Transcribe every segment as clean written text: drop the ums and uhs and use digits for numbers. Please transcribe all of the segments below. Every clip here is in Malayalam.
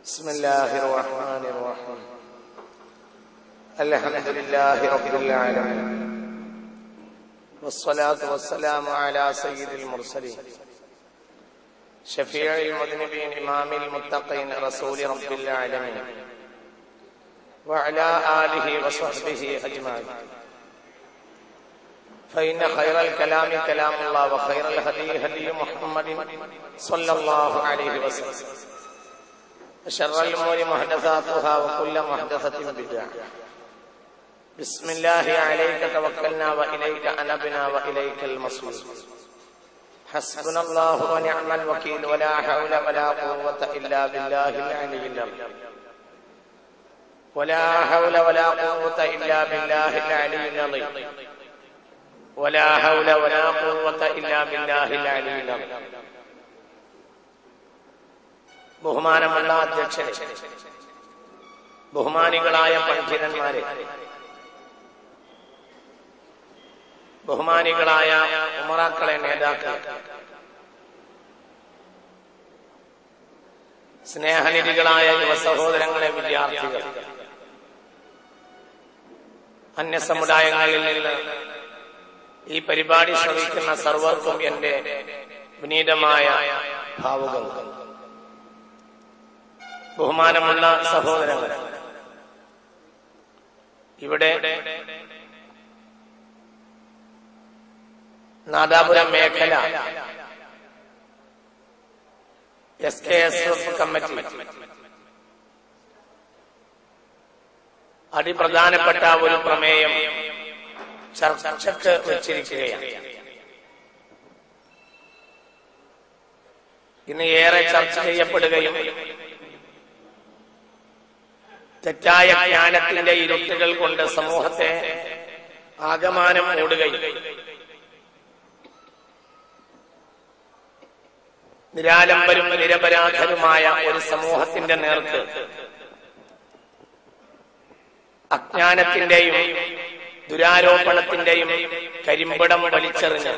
بسم الله الرحمن الرحيم الحمد لله رب العالمين والصلاة والسلام على سيد المرسلين شفيع المذنبين إمام المتقين رسول رب العالمين وعلى آله وصحبه أجمعين فإن خير الكلام كلام الله وخير الهدي هدي محمد صلى الله عليه وسلم وشر الأمور محدثاتها وكل محدثة بدعة بسم الله عليك توكلنا وإليك أنبنا وإليك المصير حسبنا الله ونعم الوكيل ولا حول ولا قوة إلا بالله العلي العظيم ولا حول ولا قوة إلا بالله العلي العظيم ولا حول ولا قوة إلا بالله العلي العظيم ബഹുമാനമുള്ള അധ്യക്ഷനെ, ബഹുമാനികളായ പണ്ഡിതന്മാരെ, ബഹുമാനികളായ ഉമറാക്കളെ, നേതാക്കളെ, സ്നേഹനിധികളായ യുവ സഹോദരങ്ങളെ, വിദ്യാർത്ഥികൾ, അന്യസമുദായങ്ങളിൽ നിന്ന് ഈ പരിപാടി ശ്രവിക്കുന്ന സർവർക്കും എന്റെ വിനീതമായ ഭാവുകങ്ങൾ. ബഹുമാനമുള്ള സഹോദരങ്ങൾ, ഇവിടെ നാദാപുരം മേഖല SKSF കമ്മിറ്റി അതിപ്രധാനപ്പെട്ട ഒരു പ്രമേയം ചർച്ചയ്ക്ക് വെച്ചിരിക്കുകയാണ്. ഇന്ന് ഏറെ ചർച്ച ചെയ്യപ്പെടുകയും തെറ്റായ ജ്ഞാനത്തിന്റെ ഇരുട്ടുകൾ കൊണ്ട് സമൂഹത്തെ ആകമാനം മൂടുകയും നിരാലംബരും നിരപരാധരുമായ ഒരു സമൂഹത്തിന്റെ നേർക്ക് അജ്ഞാനത്തിന്റെയും ദുരാരോപണത്തിന്റെയും കരിമ്പടം വലിച്ചെറിഞ്ഞ്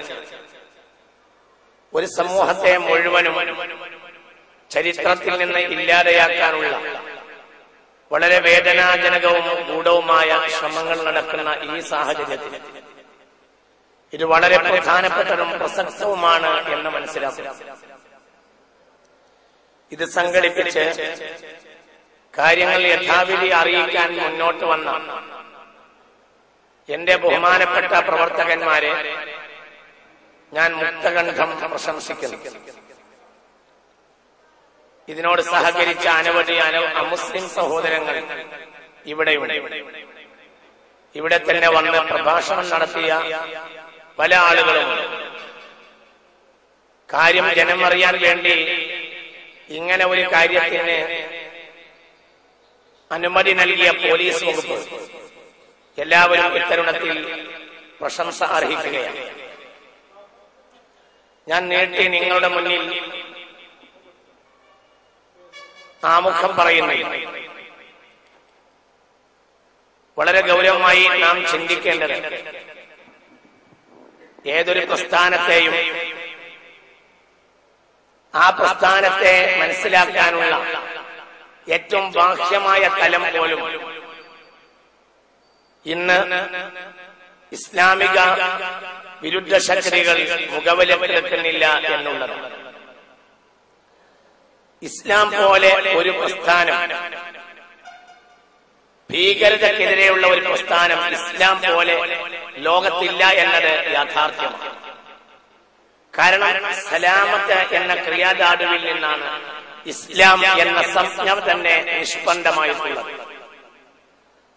ഒരു സമൂഹത്തെ മുഴുവനും ചരിത്രത്തിൽ നിന്ന് ഇല്ലാതെയാക്കാനുള്ള വളരെ വേദനാജനകവും ഗൂഢവുമായ ശ്രമങ്ങൾ നടക്കുന്ന ഈ സാഹചര്യത്തിൽ ഇത് വളരെ പ്രധാനപ്പെട്ടതും പ്രസക്തവുമാണ് എന്ന് മനസ്സിലാക്കുക. ഇത് സംഘടിപ്പിച്ച് കാര്യങ്ങൾ യഥാവിധി അറിയിക്കാൻ മുന്നോട്ട് വന്ന എന്റെ ബഹുമാനപ്പെട്ട പ്രവർത്തകന്മാരെ ഞാൻ മുക്തകണ്ഠം പ്രശംസിക്കുന്നു. ഇതിനോട് സഹകരിച്ച അനവധി അമുസ്ലിം സഹോദരങ്ങൾ ഇവിടെയുണ്ട്. ഇവിടെ തന്നെ വന്ന് പ്രഭാഷണം നടത്തിയ പല ആളുകളും കാര്യം ജനമറിയാൻ വേണ്ടി ഇങ്ങനെ ഒരു കാര്യത്തിന് അനുമതി നൽകിയ പോലീസ് വകുപ്പ് എല്ലാവരും ഇത്തരുണത്തിൽ പ്രശംസ അർഹിക്കുകയാണ്. ഞാൻ നീട്ടി നിങ്ങളുടെ മുന്നിൽ ആമുഖം പറയുന്നു. വളരെ ഗൗരവമായി നാം ചിന്തിക്കേണ്ടത് ഏതൊരു പ്രസ്ഥാനത്തെയും ആ പ്രസ്ഥാനത്തെ മനസ്സിലാക്കാനുള്ള ഏറ്റവും ബാഹ്യമായ തലം പോലും ഇന്ന് ഇസ്ലാമിക വിരുദ്ധ ശക്തികൾ മുഖവിലക്കെടുക്കുന്നില്ല എന്നുള്ളത്. ഇസ്ലാം പോലെ ഒരു പ്രസ്ഥാനം, ഭീകരതക്കെതിരെയുള്ള ഒരു പ്രസ്ഥാനം ഇസ്ലാം പോലെ ലോകത്തില്ല എന്നത് യാഥാർത്ഥ്യമാണ്. കാരണം സലാമത്ത് എന്ന ക്രിയാധാതുവിൽ നിന്നാണ് ഇസ്ലാം എന്ന സംജ്ഞ തന്നെ നിഷ്പന്നമായിട്ടുള്ളത്.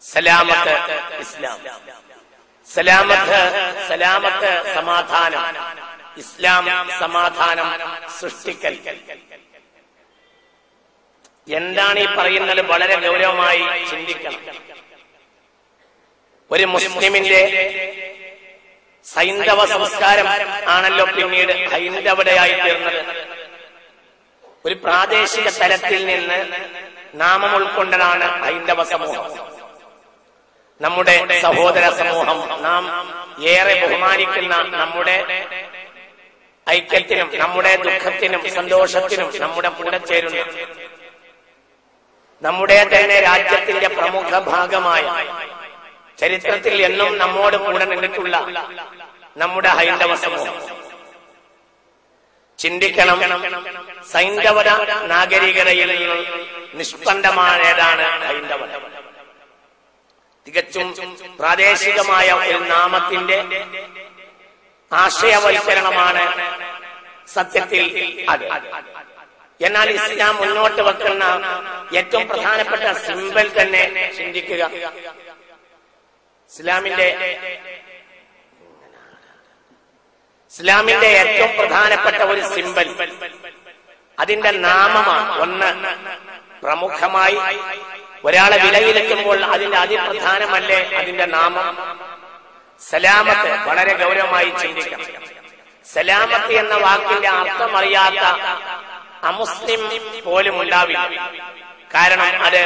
സലാമത്ത് ഇസ്ലാം, സലാമത്ത് സമാധാനം, ഇസ്ലാം സമാധാനം സൃഷ്ടിക്കൽ. എന്താണ് ഈ പറയുന്നത്? വളരെ ഗൗരവമായി ചിന്തിക്കണം. ഒരു മുസ്ലിമിന്റെ സൈന്ധവ സംസ്കാരം ആണല്ലോ പിന്നീട് ഹൈന്ദവതയായി തീർന്നത്. ഒരു പ്രാദേശിക തലത്തിൽ നിന്ന് നാമം ഉൾക്കൊണ്ടതാണ് ഹൈന്ദവ സമൂഹം. നമ്മുടെ സഹോദര സമൂഹം, നാം ഏറെ ബഹുമാനിക്കുന്ന, നമ്മുടെ ഐക്യത്തിനും നമ്മുടെ ദുഃഖത്തിനും സന്തോഷത്തിനും നമ്മുടെ കൂടെ ചേരുന്ന നമ്മുടെ തന്നെ രാജ്യത്തിന്റെ പ്രമുഖ ഭാഗമായ ചരിത്രത്തിൽ എന്നും നമ്മോട് കൂടെ നിന്നിട്ടുള്ള നമ്മുടെ ഹൈന്ദവ സമൂഹം ചിന്തിക്കണം. സൈന്ധവ നാഗരികതയിൽ നിഷ്പന്നമായതാണ് ഹൈന്ദവത. തികച്ചും പ്രാദേശികമായ ഒരു നാമത്തിന്റെ ആശയവൽക്കരണമാണ് സത്യത്തിൽ അത്. എന്നാൽ ഇസ്ലാം മുന്നോട്ട് വെക്കുന്ന ഏറ്റവും പ്രധാനപ്പെട്ട സിംബൽ തന്നെ ചിന്തിക്കുക. ഇസ്ലാമിന്റെ ഏറ്റവും പ്രധാനപ്പെട്ട ഒരു സിംബൽ അതിന്റെ നാമമാണ്. ഒന്ന്, പ്രമുഖമായി ഒരാളെ വിലയിരുത്തുമ്പോൾ അതിന്റെ അതിപ്രധാനമല്ലേ അതിന്റെ നാമം. സലാമത്ത് വളരെ ഗൗരവമായി ചിന്തിക്കണം. സലാമത്ത് എന്ന വാക്കിന്റെ അർത്ഥം അറിയാത്ത അമുസ്ലിം പോലും ഉണ്ടാവില്ല. കാരണം അത്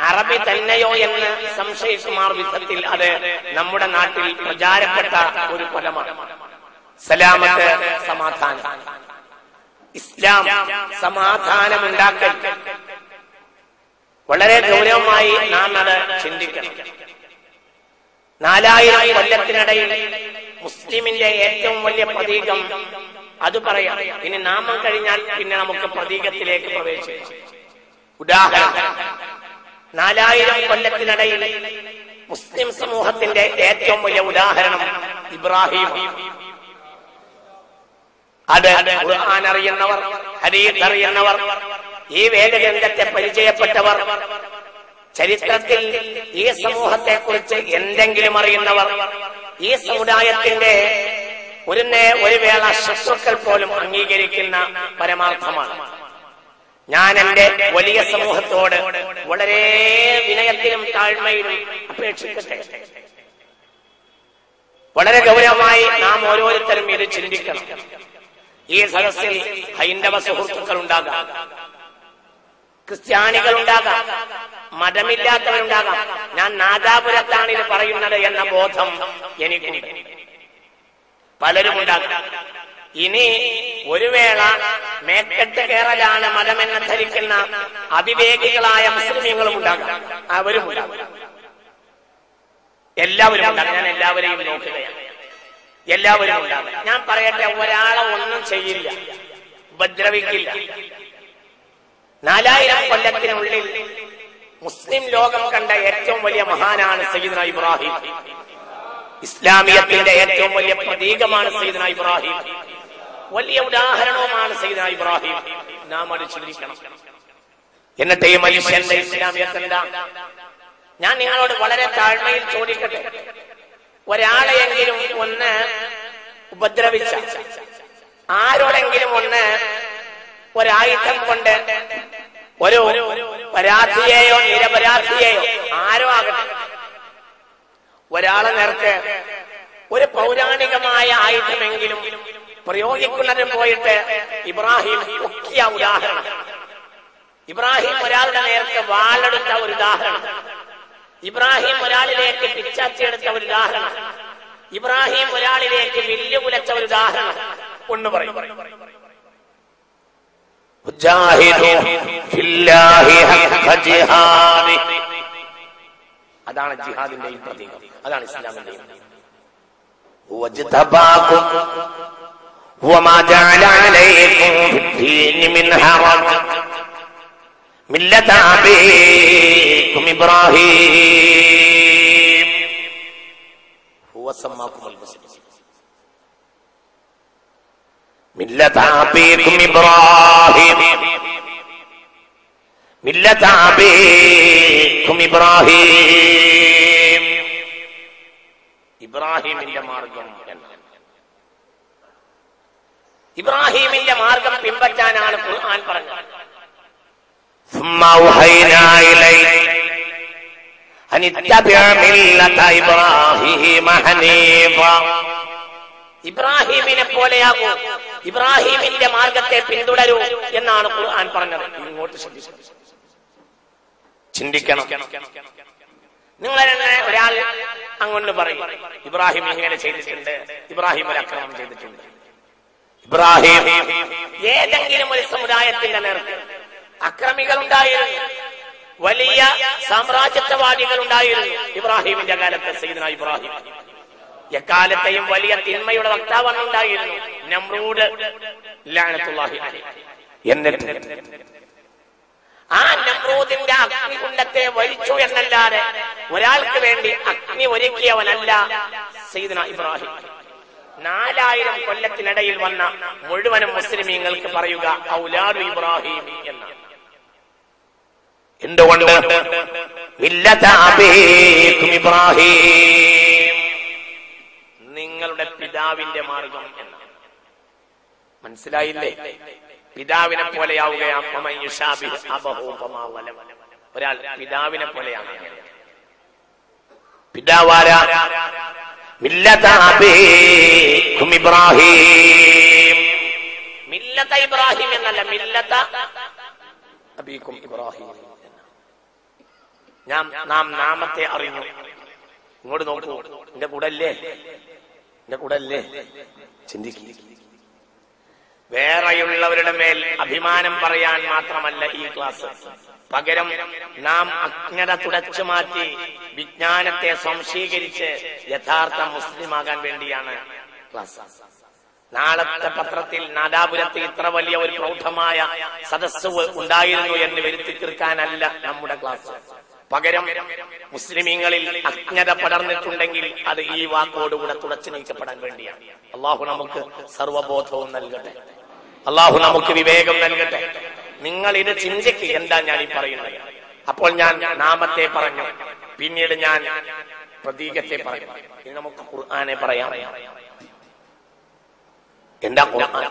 അറബി തന്നെയോ എന്ന് സംശയിക്കുമാർ വിധത്തിൽ അത് നമ്മുടെ നാട്ടിൽ പ്രചാരപ്പെട്ട ഒരു പദമാണ്. സലാമത്ത്, സമാധാനം. ഇസ്ലാം സമാധാനമുണ്ടാക്കൽ. വളരെ ഗൗരവമായി നാം അത് ചിന്തിക്കണം. 4000 കൊല്ലത്തിനിടയിൽ മുസ്ലിമിന്റെ ഏറ്റവും വലിയ പ്രതീകം അത് പറയാം. ഇനി നാമം കഴിഞ്ഞാൽ പിന്നെ നമുക്ക് പ്രതീകത്തിലേക്ക് പ്രവേശിക്കാം. ഉദാഹരണം, 4000 കൊല്ലത്തിനിടയിൽ മുസ്ലിം സമൂഹത്തിന്റെ ഏറ്റവും വലിയ ഉദാഹരണം ഇബ്രാഹിം. അത് ഖുർആൻ അറിയുന്നവർ, ഹദീസ് അറിയുന്നവർ, ഈ വേദഗ്രന്ഥത്തെ പരിചയപ്പെട്ടവർ, ചരിത്രത്തിൽ ഈ സമൂഹത്തെ കുറിച്ച് എന്തെങ്കിലും അറിയുന്നവർ, ഈ സമുദായത്തിന്റെ ഒരു വേള ശത്രുക്കൾ പോലും അംഗീകരിക്കുന്ന പരമാർത്ഥമാണ്. ഞാൻ എന്റെ വലിയ സമൂഹത്തോട് വളരെ വിനയത്തിലും താഴ്മയിലും അപേക്ഷിക്കട്ടെ. വളരെ ഗൗരവമായി നാം ഓരോരുത്തരും ഇത് ചിന്തിക്കണം. ഈ സദസ്സിൽ ഹൈന്ദവ സുഹൃത്തുക്കൾ ഉണ്ടാകാം, ക്രിസ്ത്യാനികൾ ഉണ്ടാകാം, മതമില്ലാത്തവരുണ്ടാകാം. ഞാൻ നാദാപുരത്താണ് ഇത് പറയുന്നത് എന്ന ബോധം എനിക്കുണ്ട്. പലരും ഉണ്ടാകാം. ഇനി ഒരു വേള മേക്കെട്ട് കേരളാണ് മതമെന്ന് ധരിക്കുന്ന അവിവേകികളായ മുസ്ലിമീങ്ങളും ഉണ്ടാകാം. അവരും ഉണ്ടാകും. എല്ലാവരും ഉണ്ടാകും. ഞാൻ എല്ലാവരെയും നോക്കുകയാണ്. എല്ലാവരും ഉണ്ടാകും. ഞാൻ പറയട്ടെ, ഒരാളെ ഒന്നും ചെയ്യില്ല, ഉപദ്രവിക്കില്ല. 4000 കൊല്ലത്തിനുള്ളിൽ മുസ്ലിം ലോകം കണ്ട ഏറ്റവും വലിയ മഹാനാണ് സയ്യിദ്ന ഇബ്രാഹിം. ഇസ്ലാമിയത്തിന്റെ ഏറ്റവും വലിയ പ്രതീകമാണ് സയ്യിദ്ന ഇബ്രാഹിം. വലിയ ഉദാഹരണവുമാണ് സയ്യിദ്ന ഇബ്രാഹിം. നാം അത് ചിന്തിക്കണം. എന്നിട്ട് ഈ മനുഷ്യന്റെ ഇസ്ലാമിയത്തെന്താ? ഞാൻ നിങ്ങളോട് വളരെ താഴ്മയിൽ ചോദിക്കട്ടെ, ഒരാളെയെങ്കിലും ഒന്ന് ഉപദ്രവിച്ച, ആരോടെങ്കിലും ഒന്ന് ഒരായുധം കൊണ്ട് ഒരു പരാധിയെയോ നിരപരാധിയെയോ ആരോ ആകട്ടെ ഒരാളെ നേർക്ക് ഒരു പൗരാണികമായ ആയുധമെങ്കിലും പ്രയോഗിക്കുന്നതിന് പോയിട്ട് ഇബ്രാഹിം മുഖ്യ ഉദാഹരണം. ഇബ്രാഹിം ഒരാളുടെ നേർക്ക് വാളെടുത്ത ഒരു ഉദാഹരണം. ഇബ്രാഹിം ഒരാളിലേക്ക് പിച്ചാച്ചിയെടുത്ത ഒരു ഉദാഹരണം. ഇബ്രാഹിം ഒരാളിലേക്ക് വില്ല് കുലച്ച ഒരു ഉദാഹരണം. ഒന്ന് പറയും. അതാണ് ജിഹാദിന്റെയും പ്രതീകം. അതാണ് ഇസ്ലാമിന്റെയും. മില്ലത അബീകും ഇബ്രാഹിം ഹുവ സമ്മാകുമുൽ മുസ്ലിമീൻ. മില്ലത അബീകും ഇബ്രാഹിം, മില്ലത അബീകും ഇബ്രാഹിം. ഇബ്രാഹിമിന്റെ മാർഗം എന്നാണ്. ഇബ്രാഹിമിന്റെ മാർഗം പിൻപറ്റാനാണ് ഖുർആൻ പറഞ്ഞത്. ثم أوحينا إليك أن اتبع ملة إبراهيم حنيفا. ഇബ്രാഹിമിനെ പോലെയാകൂ, ഇബ്രാഹിമിന്റെ മാർഗത്തെ പിന്തുടരൂ എന്നാണ് ഖുർആൻ പറഞ്ഞത്. ഇങ്ങോട്ട് ചിന്തിക്കണം. നിങ്ങൾ തന്നെ ഒരാൾ അങ്ങോട്ട് പറയും, ഇബ്രാഹിം ഇങ്ങനെ ചെയ്തിട്ടുണ്ട്, ഇബ്രാഹിം ഒരു അക്രമം ചെയ്തിട്ടുണ്ട്. ഇബ്രാഹിം ഏതെങ്കിലും ഒരു സമുദായത്തിന്റെ നേർക്ക് അക്രമികൾ ഉണ്ടായിരുന്നു. വലിയ സാമ്രാജ്യത്വവാദികൾ ഉണ്ടായിരുന്നു ഇബ്രാഹിമിന്റെ കാലത്ത്. സയ്യിദുനാ ഇബ്രാഹിം എക്കാലത്തെയും വലിയ തിന്മയുടെ വക്താവാണ് ഉണ്ടായിരുന്നു നമ്രൂദ് ലഅനത്തുല്ലാഹി അലൈഹി. എന്നിട്ട് ആ നമ്രൂദിന്റെ അഗ്നികുണ്ഡത്തെ വലിച്ചു എന്നല്ലാതെ ഒരാൾക്ക് വേണ്ടി അഗ്നി ഒരുക്കിയവനല്ല സയ്യിദുനാ ഇബ്രാഹിം. 4000 കൊല്ലത്തിനിടയിൽ വന്ന മുഴുവനും മുസ്ലിമീങ്ങൾക്ക് പറയുക ഔലാദു ഇബ്രാഹിം എന്നാണ്. എന്തുകൊണ്ട്? മില്ലത അബീകും ഇബ്രാഹിം, നിങ്ങളുടെ പിതാവിന്റെ മാർഗം എന്നാണ്. മനസ്സിലായില്ലേ? പിതാവിനെ പോലെയാവുകയാണ്. ഒരാൾ പിതാവിനെ പോലെയാണ്. പിതാവാരാ? മില്ലത അബീകും ഇബ്രാഹിം. മില്ലത ഇബ്രാഹിം എന്നല്ല, മില്ലത അബീകും ഇബ്രാഹിം. നാം നാമത്തെ അറിഞ്ഞു. ഇങ്ങോട്ട് നോക്കൂ, എന്റെ കൂടല്ലേ, എന്റെ കൂടല്ലേ? ചിന്തിക്കുക. വേറെയുള്ളവരുടെ മേൽ അഭിമാനം പറയാൻ മാത്രമല്ല ഈ ക്ലാസ്. പകരം നാം അജ്ഞത തുടച്ചു മാറ്റി വിജ്ഞാനത്തെ സംശീകരിച്ച് യഥാർത്ഥ മുസ്ലിമാകാൻ വേണ്ടിയാണ് ക്ലാസ്. നാളത്തെ പത്രത്തിൽ നാദാപുരത്ത് ഇത്ര വലിയ ഒരു പ്രൗഢമായ സദസ്സ് ഉണ്ടായിരുന്നു എന്ന് വരുത്തി തീർക്കാനല്ല നമ്മുടെ ക്ലാസ്. പകരം മുസ്ലിമീങ്ങളിൽ അജ്ഞത പടർന്നിട്ടുണ്ടെങ്കിൽ അത് ഈ വാക്കോടുകൂടെ തുടച്ചു നീക്കപ്പെടാൻ വേണ്ടിയാണ്. അള്ളാഹു നമുക്ക് സർവബോധവും നൽകട്ടെ. അള്ളാഹു നമുക്ക് വിവേകം നൽകട്ടെ. നിങ്ങൾ ഇത് ചിന്തിക്കുക, എന്താ ഞാൻ ഈ പറയുന്നത്. അപ്പോൾ ഞാൻ നാമത്തെ പറഞ്ഞു, പിന്നീട് ഞാൻ പ്രതീകത്തെ പറഞ്ഞു. ഇനി നമുക്ക് ഖുർആനെ പറയാം. എന്താ ഖുർആൻ?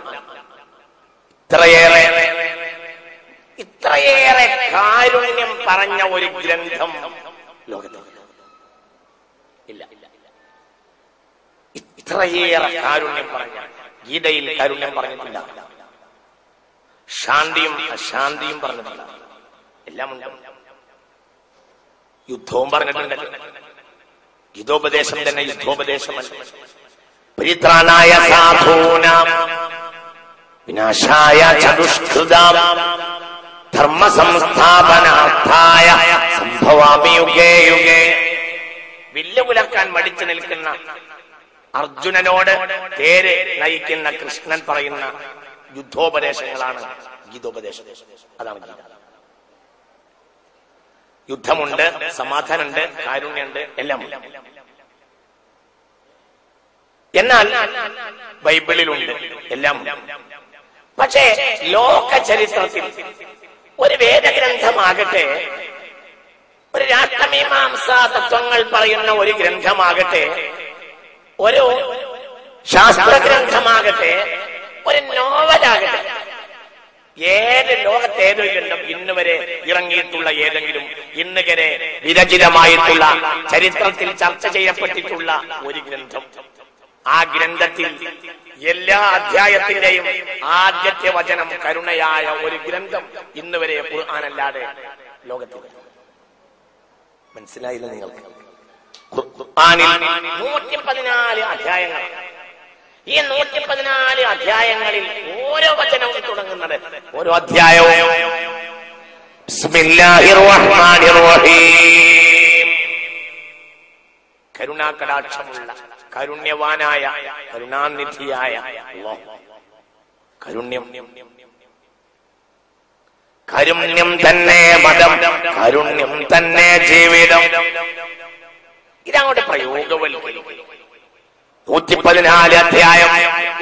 ഇത്രയേറെ കാരുണ്യം പറഞ്ഞ ഒരു ഗ്രന്ഥം ലോകത്തിൽ ഇല്ല. ഇത്രയേറെ കാരുണ്യം പറഞ്ഞ, ഗീതയിൽ കാരുണ്യം പറഞ്ഞിട്ടില്ല, ശാന്തിയും അശാന്തിയും പറഞ്ഞിട്ടില്ല, എല്ലാം ഉണ്ട്. യുദ്ധവും പറഞ്ഞിട്ടുണ്ട്. ഗീതോപദേശം തന്നെ യുദ്ധോപദേശമല്ല. പരിത്രാണായ സാധൂനാം വിനാശായ ചതുഷ്കൃതാം ധർമ്മ സംസ്ഥാപനാർത്ഥായ സംഭവാമി യുഗേ യുഗേ. വില്ലുപുലക്കാൻ മടിച്ചു നിൽക്കുന്ന അർജുനനോട് തേര് നയിക്കുന്ന കൃഷ്ണൻ പറയുന്ന യുദ്ധോപദേശങ്ങളാണ് ഗീതോപദേശം. അതാണ് ഗീത. യുദ്ധമുണ്ട്, സമാധാനമുണ്ട്, കാരുണ്യമുണ്ട്, എല്ലാം ഉണ്ട്. എന്നാൽ ബൈബിളിലുണ്ട്, എല്ലാം ഉണ്ട്. പക്ഷേ ലോക ചരിത്രത്തിൽ ഒരു വേദഗ്രന്ഥമാകട്ടെ, ഒരു രാഷ്ട്രമീമാംസാ തത്വങ്ങൾ പറയുന്ന ഒരു ഗ്രന്ഥമാകട്ടെ, ഒരു ശാസ്ത്രഗ്രന്ഥമാകട്ടെ, ഒരു നോവലാകട്ടെ, ഏത് ലോകത്തേതോ ഗ്രന്ഥം ഇന്ന് വരെ ഇറങ്ങിയിട്ടുള്ള ഏതെങ്കിലും ഇന്ന് വരെ വിരചിതമായിട്ടുള്ള ചരിത്രത്തിൽ ചർച്ച ചെയ്യപ്പെട്ടിട്ടുള്ള ഒരു ഗ്രന്ഥം, ആ ഗ്രന്ഥത്തിൽ എല്ലാ അധ്യായത്തിന്റെയും ആദ്യത്തെ വചനം കരുണയായ ഒരു ഗ്രന്ഥം ഇന്ന് വരെ ഖുർആനല്ലാതെ ലോകത്തിൽ. മനസ്സിലായില്ല നിങ്ങൾക്ക്? ഖുർആനിൽ 114 അധ്യായങ്ങൾ. ഈ 114 അധ്യായങ്ങളിൽ ഓരോ വചനവും തുടങ്ങുന്നത്, ഓരോ അധ്യായവും ബിസ്മില്ലാഹിർ റഹ്മാനിർ റഹീം, കരുണാകടാക്ഷമുള്ള, കാരുണ്യവാനായ, കരുണാനിധിയായ അല്ലാഹു. കാരുണ്യം, കാരുണ്യം തന്നെ മതം, കാരുണ്യം തന്നെ ജീവിതം. ഇതങ്ങോട്ട് പ്രയോഗവൽക്കരിക്കും. 114 അധ്യായം,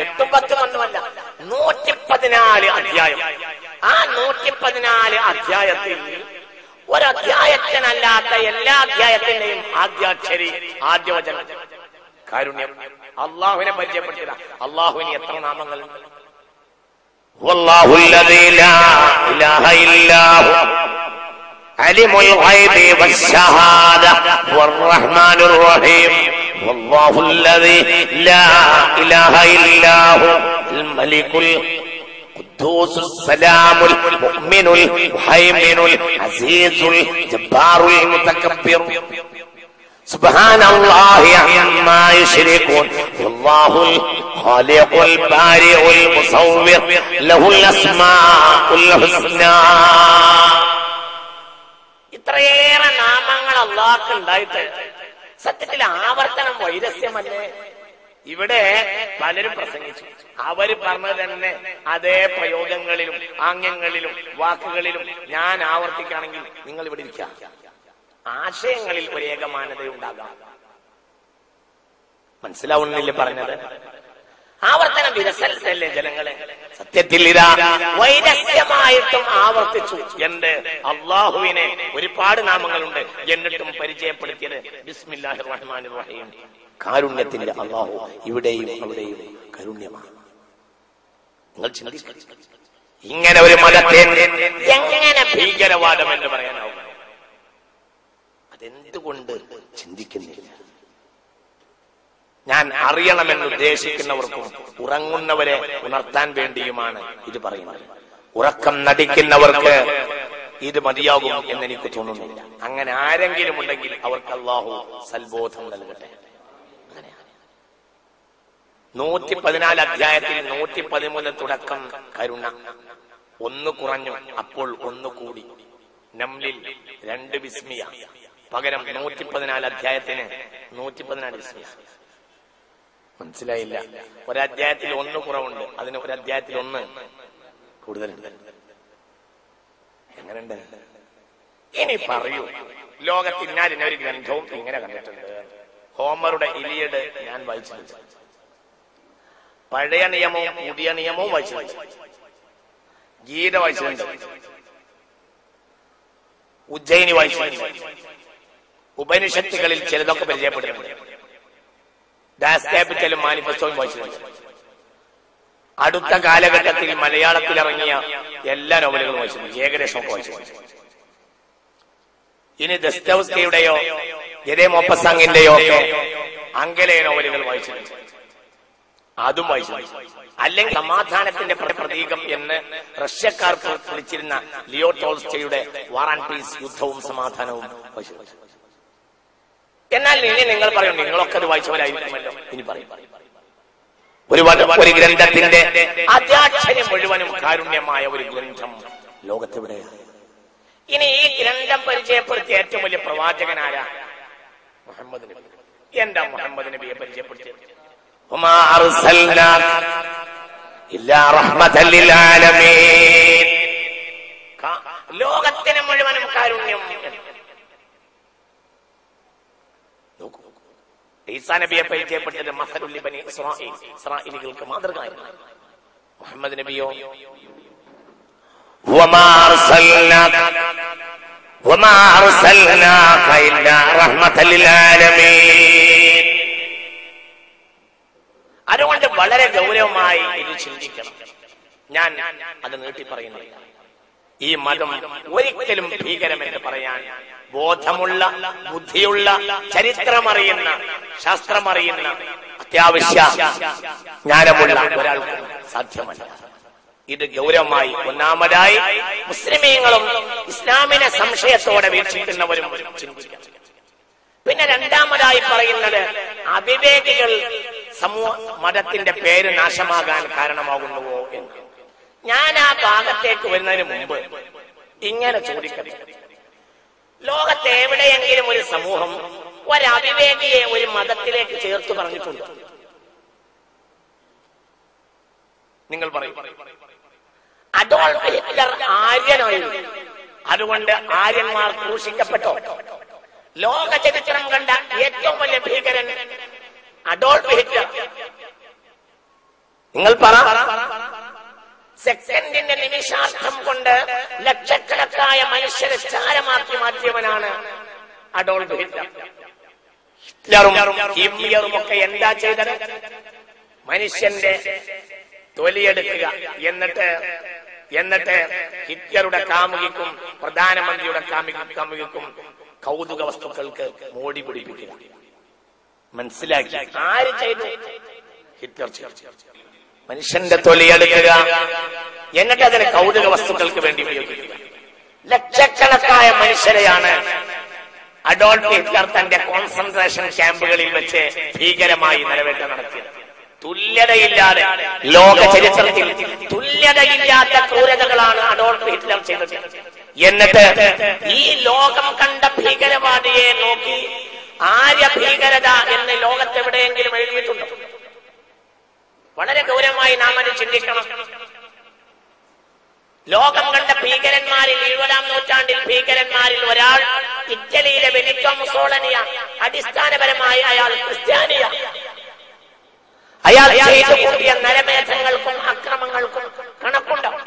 8-10 ഒന്നുമല്ല, 114 അധ്യായം. ആ 114 അധ്യായത്തിൽ ഒരധ്യായത്തിനല്ലാത്ത എല്ലാ അധ്യായത്തിന്റെയും ആദ്യാക്ഷരി, ആദ്യവചനം കാരുണ്യം. അള്ളാഹുവിനെ പരിചയപ്പെടുത്തുക. അള്ളാഹുവിന് എത്ര നാമങ്ങളുണ്ട്? വല്ലാഹുല്ലദീ ലാ ഇലാഹ ഇല്ലാഹു അലിമുൽ ഗൈബി വശ്ശഹാദ വർ-റഹ്മാനുർ റഹീം. വല്ലാഹുല്ലദീ ലാ ഇലാഹ ഇല്ലാഹു അൽ-മലികുൽ ഖുദ്ദൂസുസ് സലാമുൽ മുഅ്മിനുൽ മുഹൈമിനുൽ അസീസുൽ ജബ്ബാറുൽ മുതകബ്ബിർ. സുബ്ഹാനല്ലാഹി അമ്മാ യുശ്രികൂൻ. വല്ലാഹുൽ ഖാലിഖുൽ ബാരിഉൽ മുസവ്വിർ ലഹുൽ അസ്മാഉൽ ഹുസ്നാ. ഇത്രയേറെ നാമങ്ങൾ അള്ളാഹ്ക്ക് ഉണ്ടായിട്ട് സത്യത്തിൽ ആവർത്തനം വൈരസ്യമല്ലേ? ഇവിടെ പലരും പ്രസംഗിച്ചു, അവര് പറഞ്ഞത് തന്നെ അതേ പ്രയോഗങ്ങളിലും ആംഗ്യങ്ങളിലും വാക്കുകളിലും ഞാൻ ആവർത്തിക്കുകയാണെങ്കിൽ നിങ്ങൾ ഇവിടെ ഇരിക്കുക. ആശയങ്ങളിൽ ഒരു ഏകമാനതയുണ്ടാകാം. മനസ്സിലാവുന്നില്ല പറഞ്ഞത്? ആവർത്തനം വിരസല്ലേ ജനങ്ങളെ? സത്യത്തിൽ ഇതാ വൈരസ്യമായിട്ടും ആവർത്തിച്ചു. എന്റെ അള്ളാഹുവിനെ ഒരുപാട് നാമങ്ങളുണ്ട്, എന്നിട്ടും പരിചയപ്പെടുത്തിയത് ബിസ്മില്ലാഹിർ റഹ്മാനിർ റഹീം, കാരുണ്യത്തിന്റെ അള്ളാഹു. ഇവിടെയും അവിടെയും കരുണ്യമാണ്. നിങ്ങൾ ചിന്തിക്കുക, ഇങ്ങനെ ഒരു മതത്തെ എങ്ങനെ ഭീകരവാദം എന്ന് പറയാനാവും? അതെന്തുകൊണ്ട് ചിന്തിക്കുന്നില്ല? ഞാൻ അറിയണമെന്ന് ഉദ്ദേശിക്കുന്നവർക്കും ഉറങ്ങുന്നവരെ ഉണർത്താൻ വേണ്ടിയുമാണ് ഇത് പറയുന്നത്. ഉറക്കം നടിക്കുന്നവർക്ക് ഇത് മതിയാകും എന്നെനിക്ക് തോന്നുന്നില്ല. അങ്ങനെ ആരെങ്കിലും ഉണ്ടെങ്കിൽ അവർക്ക് അല്ലാഹു സൽബോധം നൽകട്ടെ. 114 അധ്യായത്തിൽ 113 തുടക്കം കരുണ, 1 കുറഞ്ഞു, അപ്പോൾ 1 കൂടി. നംലിൽ 2 ബിസ്മിയ, പകരം 114 അധ്യായത്തിന് 114 ബിസ്മിയ. മനസ്സിലായില്ല? ഒരധ്യായത്തിൽ 1 കുറവുണ്ട്, അതിന് ഒരധ്യായത്തിൽ 1 കൂടുതലുണ്ട്. എങ്ങനെയുണ്ട്? ഇനി പറയൂ, ലോകത്തിനാലിനൊരു ഗ്രന്ഥവും ഇങ്ങനെ കണ്ടിട്ടുണ്ട്. ഹോമറുടെ ഇലിയഡ് ഞാൻ വായിച്ചിട്ടുണ്ട്, പഴയ നിയമവും പുതിയ നിയമവും വായിച്ചിട്ടുണ്ട്, ഗീത വായിച്ചിട്ടുണ്ട്, ഉജ്ജയിനി വായിച്ചിട്ടുണ്ട്, ഉപനിഷത്തുകളിൽ ചിലതൊക്കെ പരിചയപ്പെട്ടിട്ടുണ്ട്, ദാസ് ക്യാപിറ്റലും മാനിഫെസ്റ്റോയും വായിച്ചിട്ടുണ്ട്. അടുത്ത കാലഘട്ടത്തിൽ മലയാളത്തിൽ ഇറങ്ങിയ എല്ലാ നോവലുകളും വായിച്ചിട്ടുണ്ട്, ഏകദേശമൊക്കെ വായിച്ചിട്ടുണ്ട്. ഇനി ദസ്തവസ്കിയുടെയോ യെരേ മോപ്പസാങ്ങിന്റെയോ ഒക്കെ ആംഗലേയ നോവലുകൾ വായിച്ചിട്ടുണ്ട്, അതും വായിച്ചിട്ടുണ്ട്. അല്ലെങ്കിൽ സമാധാനത്തിന്റെ പ്രതീകം എന്ന് റഷ്യക്കാർ വിളിച്ചിരുന്ന ലിയോ ടോൾസ്റ്റോയുടെ വാർ ആൻഡ് പീസ്, യുദ്ധവും സമാധാനവും വായിച്ചിട്ടുണ്ട്. എന്നാൽ ഇനി നിങ്ങൾ പറയും, നിങ്ങളൊക്കെ അത് വായിച്ചവരായിരിക്കുമല്ലോ. ഇനി പറയും, ഒരു ഗ്രന്ഥത്തിന്റെ അജാക്ഷരം മുഴുവനും കാരുണ്യമായ ഒരു ഗ്രന്ഥം ലോകത്തെവിടെയാണ്? ഇനി ഈ ഗ്രന്ഥം പരിചയപ്പെടുത്തിയ ഏറ്റവും വലിയ പ്രവാചകനാരാ? മുഹമ്മദ് നബി. എന്താ മുഹമ്മദ് നബിയെ പരിചയപ്പെടുത്തിയത്? വമാ അർസൽനാക ഇല്ലാ റഹ്മതൻ ലിൽ ആലമീൻ, ലോകത്തിന് മുഴുവനും കാരുണ്യം. ഈസാ നബിയെ പരിചയപ്പെട്ടത് മസലുൽ ബനി ഇസ്രാഈൽ, ഇസ്രായേലികൾക്ക് മാതൃകയായിരുന്നു. മുഹമ്മദ് നബിയോ വമാ അർസൽനാക ഇല്ലാ റഹ്മതൻ ലിൽ ആലമീൻ. അതുകൊണ്ട് വളരെ ഗൗരവമായി ഇത് ചിന്തിക്കണം. ഞാൻ അത് നീട്ടി പറയുന്നില്ല. ഈ മതം ഒരിക്കലും ഭീകരമെന്ന് പറയാൻ ബോധമുള്ള, ബുദ്ധിയുള്ള, ചരിത്രമറിയുന്ന, ശാസ്ത്രമറിയുന്ന, അത്യാവശ്യ ജ്ഞാനമുള്ള ഒരാൾക്കും സാധ്യമല്ല. ഇത് ഗൗരവമായി ഒന്നാമതായി മുസ്ലിമീങ്ങളും ഇസ്ലാമിനെ സംശയത്തോടെ വീക്ഷിക്കുന്നവരും ചിന്തിക്കണം. പിന്നെ രണ്ടാമതായി പറയുന്നത് അവിവേകികൾ സമൂഹ മതത്തിന്റെ പേര് നാശമാകാൻ കാരണമാകുന്നുവോ എന്ന്. ഞാൻ ആ ഭാഗത്തേക്ക് വരുന്നതിന് മുമ്പ് ഇങ്ങനെ ചോദിക്കട്ടെ, ലോകത്തെ എവിടെയെങ്കിലും ഒരു സമൂഹം ഒരവിവേകിയെ ഒരു മതത്തിലേക്ക് ചേർത്ത് പറഞ്ഞിട്ടുണ്ട്? നിങ്ങൾ പറയും. അഡോൾഫ് ഹിറ്റ്ലർ ആര്യനായിരുന്നു, അതുകൊണ്ട് ആര്യന്മാർ ക്രൂശിക്കപ്പെട്ടോ? ലോക ചരിത്രം കണ്ട ഏറ്റവും വലിയ ഭീകരൻ അഡോൾഫ് ഹിറ്റ്ലർ. നിങ്ങൾ പറ, സെക്കൻഡിന്റെ നിമിഷാർത്ഥം കൊണ്ട് ലക്ഷക്കണക്കായ മനുഷ്യരെ ചാരമാക്കി മാറ്റിയവനാണ് അഡോൾഫ് ഹിറ്റ്ലർ. ഹിറ്റ്ലറും ഹിമ്മിയറും ഒക്കെ എന്താ ചെയ്തത്? മനുഷ്യന്റെ തൊലിയെടുക്കുക, എന്നിട്ട് ഹിറ്റ്ലറുടെ കാമുകിക്കും പ്രധാനമന്ത്രിയുടെ കാമുകിക്കും കൗതുക വസ്തുക്കൾക്ക് മോടി പിടിപ്പിക്കുക. മനസ്സിലാക്കി? ആര് ചെയ്തു? ഹിറ്റ്ലർ ചെയ്തു. മനുഷ്യന്റെ തൊലിയെടുക്കുക, എന്നിട്ട് അതിന് കൗതുക വസ്തുക്കൾക്ക് വേണ്ടി ഉപയോഗിക്കുക. ലക്ഷക്കണക്കായ മനുഷ്യരെയാണ് അഡോൾഫ് ഹിറ്റ്ലർ തന്റെ കോൺസെൻട്രേഷൻ ക്യാമ്പുകളിൽ വെച്ച് ഭീകരമായി നിലവേട്ട നടത്തിയത്. തുല്യതയില്ലാതെ, ലോക ചരിത്രത്തിൽ തുല്യതയില്ലാത്ത ക്രൂരതകളാണ് അഡോൾഫ് ഹിറ്റ്ലർ ചെയ്തത്. എന്നിട്ട് ഈ ലോകം കണ്ട ഭീകരവാദിയെ നോക്കി ആര്യ ഭീകരത എന്ന് ലോകത്തെവിടെയെങ്കിലും എഴുതിയിട്ടുണ്ടോ? വളരെ ഗൗരവമായി നാം അത് ചിന്തിക്കണം. ലോകം കണ്ട ഭീകരന്മാരിൽ 20-ാം നൂറ്റാണ്ടിൽ ഭീകരന്മാരിൽ ഒരാൾ ഇറ്റലിയിലെ ബെനിറ്റോ മുസോളിനിയ. അടിസ്ഥാനപരമായി അയാൾ ക്രിസ്ത്യാനിയ. അയാൾ ചെയ്തു കൂട്ടിയ നരമേധങ്ങൾക്കും അക്രമങ്ങൾക്കും കണക്കുണ്ടാവും.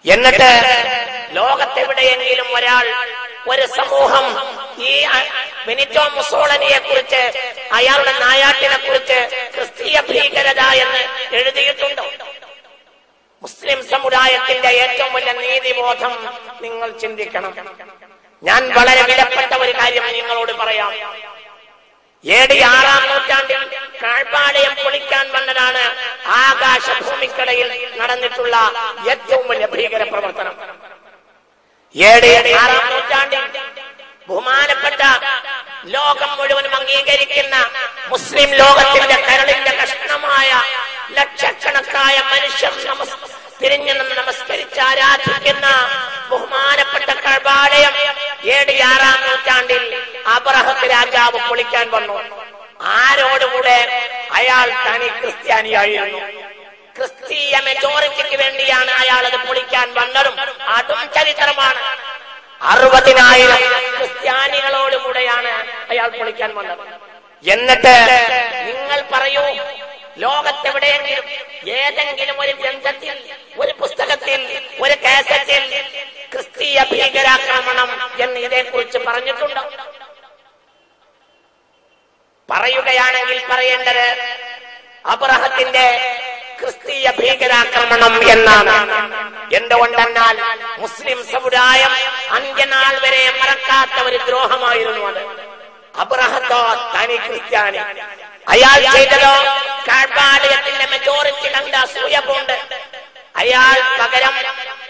എന്നിട്ട് ലോകത്തെവിടെയെങ്കിലും ഒരാൾ, ഒരു സമൂഹം ഈ ബെനിറ്റോ മുസോളിനിയെ കുറിച്ച്, അയാളുടെ നായാട്ടിനെ കുറിച്ച് ക്രിസ്തീയ ഭീകരത എന്ന് എഴുതിയിട്ടുണ്ടോ? മുസ്ലിം സമുദായത്തിന്റെ ഏറ്റവും വലിയ നീതിബോധം നിങ്ങൾ ചിന്തിക്കണം. ഞാൻ വളരെ വിലപ്പെട്ട ഒരു കാര്യം നിങ്ങളോട് പറയാം. AD 6-ാം നൂറ്റാണ്ടിൽ കഅബാലയം പൊളിക്കാൻ വന്നതാണ് ആകാശഭൂമിക്കടയിൽ നടന്നിട്ടുള്ള ഏറ്റവും വലിയ ഭീകര പ്രവർത്തനം. AD 6-ാം നൂറ്റാണ്ടിൽ ബഹുമാനപ്പെട്ട ലോകം മുഴുവനും അംഗീകരിക്കുന്ന മുസ്ലിം ലോകത്തിന്റെ കരളിന്റെ കഷ്ണമായ ലക്ഷക്കണക്കായ മനുഷ്യർ തിരിഞ്ഞു നമസ്കരിച്ച് ആരാധിക്കുന്ന ബഹുമാനപ്പെട്ട കഅബാലയം AD 6-ാം നൂറ്റാണ്ടിൽ അബ്രഹത്ത് രാജാവ് പൊളിക്കാൻ വന്നു. ആരോടുകൂടെ? അയാൾ തനി ക്രിസ്ത്യാനിയായിരുന്നു. ക്രിസ്തീയ മെജോറിറ്റിക്ക് വേണ്ടിയാണ് അയാൾ അത് പൊളിക്കാൻ വന്നതും. അതും ചരിത്രമാണ്. 60,000 ക്രിസ്ത്യാനികളോടുകൂടെയാണ് അയാൾ പൊളിക്കാൻ വന്നത്. എന്നിട്ട് നിങ്ങൾ പറയൂ, ലോകത്തെവിടെയെങ്കിലും ഏതെങ്കിലും ഒരു ഗ്രന്ഥത്തിൽ, ഒരു പുസ്തകത്തിൽ, ഒരു കാസറ്റിൽ ക്രിസ്തീയ ഭീകരാക്രമണം എന്ന് ഇതേക്കുറിച്ച് പറഞ്ഞിട്ടുണ്ടോ? പറയുകയാണെങ്കിൽ പറയേണ്ടത് അബ്രഹത്തിന്റെ ക്രിസ്തീയ ഭീകരാക്രമണം എന്നാണ്. എന്തുകൊണ്ടെന്നാൽ മുസ്ലിം സമുദായം അന്ത്യനാൾ വരെ മറക്കാത്ത ഒരു ദ്രോഹമായിരുന്നു അത്. അബ്രഹത്തോ തനി ക്രിസ്ത്യാനി. അയാൾ ചെയ്തതോ കഅബാലയത്തിന്റെ മെജോറിറ്റി കണ്ട അസൂയകൊണ്ട് അയാൾ പകരം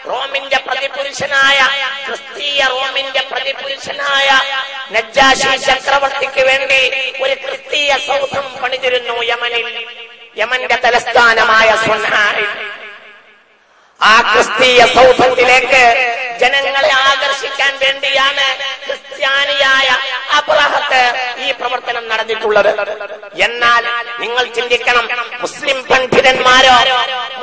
റോമിന്റെ പ്രതിപുരുഷനായ, ക്രിസ്തീയ റോമിന്റെ പ്രതിപുരുഷനായ നജ്ജാശി ചക്രവർത്തിക്ക് വേണ്ടി ഒരു ക്രിസ്തീയ സൗധം പണിതിരുന്നു യമനിൽ, യമന്റെ തലസ്ഥാനമായ സ്വൻആയിൽ. ആ ക്രിസ്തീയ സൗധത്തിലേക്ക് ജനങ്ങളെ ആകർഷിക്കാൻ വേണ്ടിയാണ് ക്രിസ്ത്യാനിയായ അബ്രഹത്ത് ഈ പ്രവർത്തനം നടന്നിട്ടുള്ളത്. എന്നാൽ നിങ്ങൾ ചിന്തിക്കണം, മുസ്ലിം പണ്ഡിതന്മാരോ,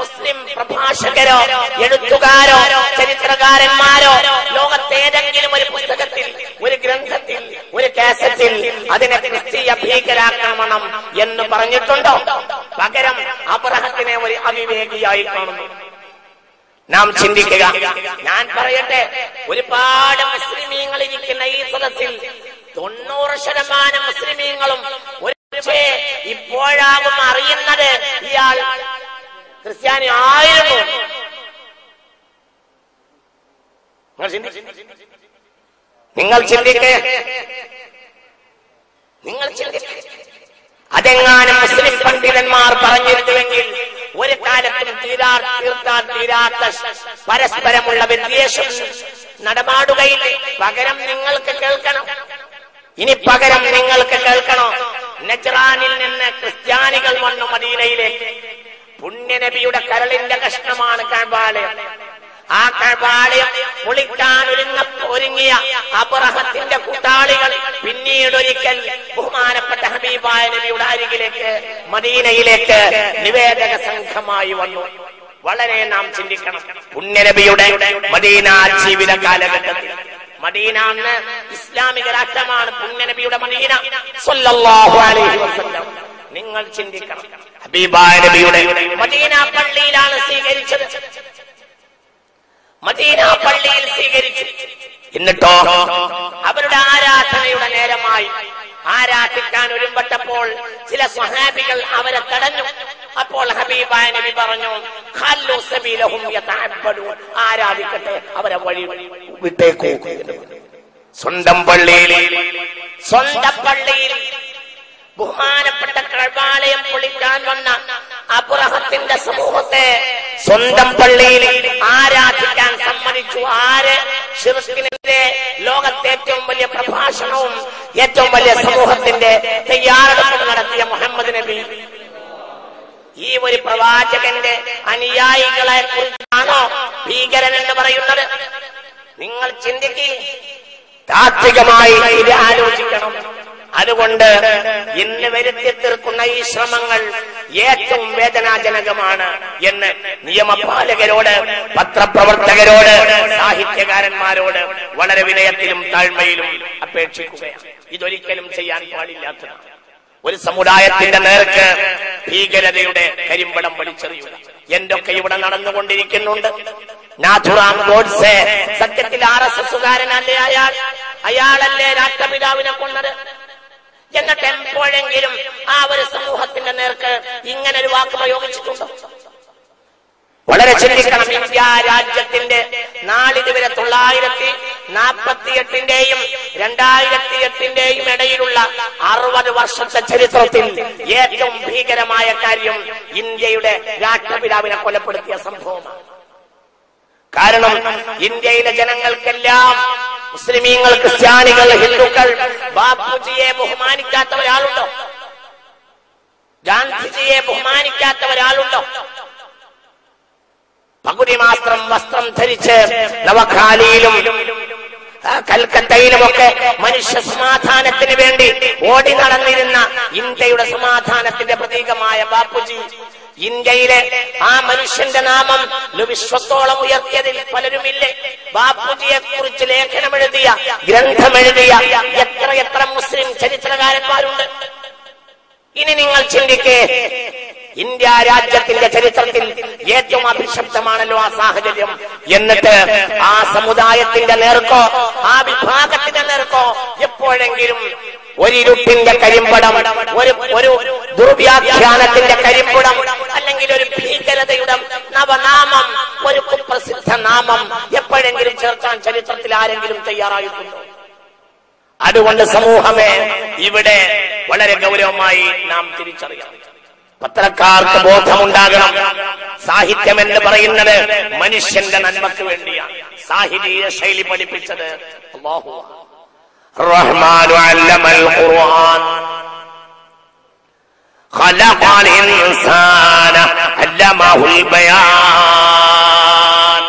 മുസ്ലിം പ്രഭാഷകരോ, എഴുത്തുകാരോ, ചരിത്രകാരന്മാരോ ലോകത്തേതെങ്കിലും ഒരു പുസ്തകത്തിൽ, ഒരു ഗ്രന്ഥത്തിൽ, ഒരു കാസറ്റിൽ അതിനെ ക്രിസ്തീയ ഭീകരാക്രമണം എന്ന് പറഞ്ഞിട്ടുണ്ടോ? പകരം അബ്രഹത്തിനെ ഒരു അവിവേകിയായി കാണുന്നു. നാം ചിന്തിക്കുക. ഞാൻ പറയട്ടെ, ഒരുപാട് മുസ്ലിമീങ്ങൾ ഇരിക്കുന്ന ഈ സദസ്സിൽ 90% മുസ്ലിമീങ്ങളും ഒരുപക്ഷേ ഇപ്പോഴാകും അറിയുന്നത് ഇയാൾ ക്രിസ്ത്യാനി ആയിരുന്നു. നിങ്ങൾ ചിന്തിക്കേ, നിങ്ങൾ ചിന്തിക്കേ. അതെങ്ങാനും മുസ്ലിം പണ്ഡിതന്മാർ പറഞ്ഞിരുന്നുവെങ്കിൽ ഒരു കാലത്തും തീർത്താൻ തീരാത്ത പരസ്പരമുള്ള വിദ്വേഷം നടമാടുകയില്ല. പകരം നിങ്ങൾക്ക് കേൾക്കണം, ഇനി പകരം നിങ്ങൾക്ക് കേൾക്കണോ? നജ്റാനിൽ നിന്ന് ക്രിസ്ത്യാനികൾ വന്നു മദീനയിലേക്ക്. പുണ്യനബിയുടെ കരളിന്റെ കഷ്ണമാണ് കഅബാലയം. ആ കഅബാലയം പൊളിക്കാൻ ഒരുങ്ങിയ അബ്രഹത്തിന്റെ കൂട്ടാളികൾ പിന്നീട് ഒരിക്കൽ ബഹുമാനപ്പെട്ട ഹബീബായ നബിയുടെ അരികിലേക്ക്, മദീനയിലേക്ക് നിവേദക സംഘമായി വന്നു. വളരെ നാം ചിന്തിക്കണം. പുണ്യനബിയുടെ മദീന ജീവിത കാലഘട്ടത്തിൽ, മദീന അന്ന് ഇസ്ലാമിക രാഷ്ട്രമാണ്. പുണ്യനബിയുടെ മദീന സ്വല്ലല്ലാഹു അലൈഹി വസല്ലം. നിങ്ങൾ ചിന്തിക്കണം, ഹബീബായ നബിയുടെ മദീന പള്ളിയിലാണ് സ്വീകരിച്ചത്. മദീന പള്ളിയിൽ സ്വീകരിച്ചു. എന്നിട്ടോ അവരുടെ ആരാധനയുടെ നേരമായി. ആരാധിക്കാൻ ഒരുമ്പെട്ടപ്പോൾ ചില സ്വഹാബികൾ അവരെ തടഞ്ഞു. അപ്പോൾ ഹബീബായ നബി പറഞ്ഞു, ഖല്ലു സബീലഹും യതഅബ്ബദൂൻ, ആരാധിക്കട്ടെ, അവരെ വഴി വിട്ടേക്കൂ. സ്വന്തം പള്ളിയിൽ ബഹുമാനപ്പെട്ട കഅബാലയം പൊളിക്കാൻ വന്ന അബ്രഹത്തിന്റെ സമൂഹത്തെ സ്വന്തം പള്ളിയിൽ ആരാധിക്കാൻ സമ്മതിച്ചു. ആര്? ശിർക്കിനെതിരെ ലോകത്തെ ഏറ്റവും വലിയ പ്രഭാഷണവും ഏറ്റവും വലിയ സമൂഹത്തിന്റെ തയ്യാറെടുപ്പും നടത്തിയ മുഹമ്മദ് നബി. ഈ ഒരു പ്രവാചകന്റെ അനുയായികളെ കുറിച്ചാണോ ഭീകരൻ എന്ന് പറയുന്നത്? നിങ്ങൾ ചിന്തിക്കുക, താത്വികമായി ഇത് ആലോചിക്കണം. അതുകൊണ്ട് ഇന്ന് വരുത്തി തീർക്കുന്ന ഈ ശ്രമങ്ങൾ ഏറ്റവും വേദനാജനകമാണ് എന്ന് നിയമപാലകരോട്, പത്രപ്രവർത്തകരോട്, സാഹിത്യകാരന്മാരോട് വളരെ വിനയത്തിലും താഴ്മയിലും അപേക്ഷിക്കുകയാണ്. ഇതൊരിക്കലും ചെയ്യാൻ പാടില്ലാത്തതാണ്. ഒരു സമുദായത്തിന്റെ നേർക്ക് ഭീകരതയുടെ കരിമ്പടം വലിച്ചെറിയുക എന്തൊക്കെ ഇവിടെ നടന്നുകൊണ്ടിരിക്കുന്നുണ്ട്. നാഥുറാം ഗോഡ്സെ സത്യത്തിൽ RSSകാരനല്ലേ? അയാളല്ലേ രാഷ്ട്രപിതാവിനെ കൊന്നത്? എന്നിട്ട് എപ്പോഴെങ്കിലും ആ ഒരു സമൂഹത്തിന്റെ നേർക്ക് ഇങ്ങനെ ഒരു വാക്ക് പ്രയോഗിച്ചിട്ടുണ്ടോ? വളരെ ചിന്തിക്കണം. ഇന്ത്യ രാജ്യത്തിന്റെ നാളിതുവരെ 1948-ന്റെയും 2008-ന്റെയും ഇടയിലുള്ള 60 വർഷത്തെ ചരിത്രത്തിൽ ഏറ്റവും ഭീകരമായ കാര്യം ഇന്ത്യയുടെ രാഷ്ട്രപിതാവിനെ കൊലപ്പെടുത്തിയ സംഭവമാണ്. കാരണം ഇന്ത്യയിലെ ജനങ്ങൾക്കെല്ലാം, മുസ്ലിമീങ്ങൾ, ക്രിസ്ത്യാനികൾ, ഹിന്ദുക്കൾ, ബാപ്പുജിയെ ബഹുമാനിക്കാത്ത ഒരാളുണ്ടോ? ഗാന്ധിജിയെ ബഹുമാനിക്കാത്ത ഒരാളുണ്ടോ? പകുതി മാത്രം വസ്ത്രം ധരിച്ച് നവഖാലിയിലും കൽക്കത്തയിലുമൊക്കെ മനുഷ്യ സമാധാനത്തിന് വേണ്ടി ഓടി നടന്നിരുന്ന ഇന്ത്യയുടെ സമാധാനത്തിന്റെ പ്രതീകമായ ബാപ്പുജി, ഇന്ത്യയിലെ ആ മനുഷ്യന്റെ നാമം വിശ്വത്തോളം ഉയർത്തിയതിൽ പലരുമില്ലേ? ബാപ്പുജിയെ കുറിച്ച് ലേഖനമെഴുതിയ, ഗ്രന്ഥമെഴുതിയ എത്ര മുസ്ലിം ചരിത്രകാരന്മാരുണ്ട്. ഇനി നിങ്ങൾ ചിന്തിക്കേ, ഇന്ത്യ രാജ്യത്തിന്റെ ചരിത്രത്തിൽ ഏറ്റവും അഭിശപ്തമാണല്ലോ ആ സാഹചര്യം. എന്നിട്ട് ആ സമുദായത്തിന്റെ നേർക്കോ, ആ വിഭാഗത്തിന്റെ നേർക്കോ എപ്പോഴെങ്കിലും ഒരിരുട്ടിന്റെ കരിമ്പടം, ഒരു ദുർവ്യാഖ്യാനത്തിന്റെ കരിമ്പടം, അല്ലെങ്കിൽ ഒരു ഭീകരതയുടെ നവനാമം, ഒരു കുപ്രസിദ്ധ നാമം എപ്പോഴെങ്കിലും ചേർക്കാൻ ചരിത്രത്തിൽ ആരെങ്കിലും തയ്യാറായിട്ടുണ്ടോ? അതുകൊണ്ട് സമൂഹമേ, ഇവിടെ വളരെ ഗൗരവമായി നാം തിരിച്ചറിയണം. പത്രക്കാർക്ക് ബോധമുണ്ടാകണം. സാഹിത്യം എന്ന് പറയുന്നത് മനുഷ്യന്റെ നന്മക്ക് വേണ്ടിയാണ്. സാഹിത്യ ശൈലി പഠിപ്പിച്ചത് അല്ലാഹു. റഹ്മാനു അല്ലമൽ ഖുർആൻ ഖലഖൽ ഇൻസാന അല്ലമഹുൽ ബയാൻ.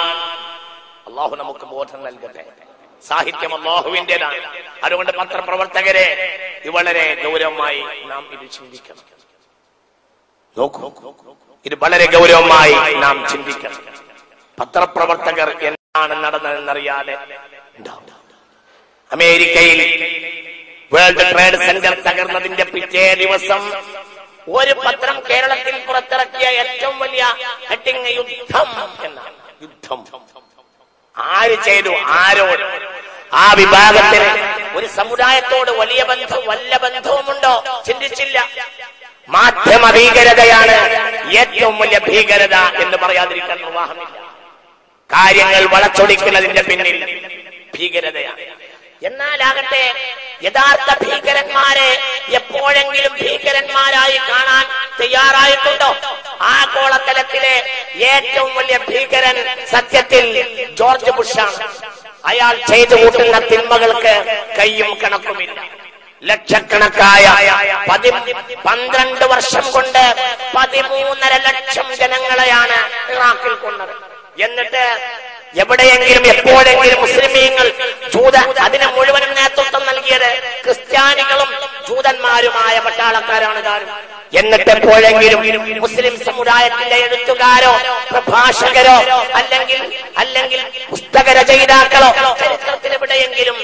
അല്ലാഹു നമുക്ക് ബോധം നൽകട്ടെ. സാഹിത്യം അല്ലാഹുവിന്റേതാണ്. അതുകൊണ്ട് പത്രപ്രവർത്തകരെ വളരെ ഗൗരവമായി നാം ഇത് ചിന്തിക്കണം. നോക്കൂ, ഇത് വളരെ ഗൗരവമായി നാം ചിന്തിക്കണം. പത്രപ്രവർത്തകർ എന്താണ് നടന്നതെന്നറിയാതെ അമേരിക്കയിൽ വേൾഡ് ട്രേഡ് സെന്റർ തകർന്നതിന്റെ പിറ്റേ ദിവസം ഒരു പത്രം കേരളത്തിൽ പുറത്തിറക്കിയ ഏറ്റവും വലിയ ഹെഡിങ് യുദ്ധം എന്നാണ്. യുദ്ധം ആര് ചെയ്തു? ആരോട്? ആ വിഭാഗത്തിന് ഒരു സമുദായത്തോട് വല്ല ബന്ധവുമുണ്ടോ? ചിന്തിച്ചില്ല. മാധ്യമ ഭീകരതയാണ് ഏറ്റവും വലിയ ഭീകരത എന്ന് പറയാതിരിക്കാൻ നിർവാഹമില്ല. കാര്യങ്ങൾ വളച്ചൊടിക്കുന്നതിന്റെ പിന്നിൽ ഭീകരതയാണ്. എന്നാലാകട്ടെ, യഥാർത്ഥ ഭീകരന്മാരെ എപ്പോഴെങ്കിലും ഭീകരന്മാരായി കാണാൻ തയ്യാറായിട്ടുണ്ടോ? ആഗോളതലത്തിലെ ഏറ്റവും വലിയ ഭീകരൻ സത്യത്തിൽ ജോർജ് ബുഷാണ്. അയാൾ ചെയ്തു കൂട്ടുന്ന തിന്മകൾക്ക് കയ്യും കണക്കുമില്ല. ലക്ഷക്കണക്കായ 12 വർഷം കൊണ്ട് 13.5 ലക്ഷം ജനങ്ങളെയാണ് ഇറാഖിൽ കൊന്നത്. എന്നിട്ട് എവിടെയെങ്കിലും എപ്പോഴെങ്കിലും മുസ്ലിമീങ്ങൾ അതിന് മുഴുവനും നേതൃത്വം നൽകിയത് ക്രിസ്ത്യാനികളും ജൂതന്മാരുമായ പട്ടാളക്കാരാണ് താനും. എന്നിട്ട് എപ്പോഴെങ്കിലും മുസ്ലിം സമുദായത്തിന്റെ എഴുത്തുകാരോ പ്രഭാഷകരോ അല്ലെങ്കിൽ പുസ്തക രചയിതാക്കളോ ചരിത്രത്തിൽ എവിടെയെങ്കിലും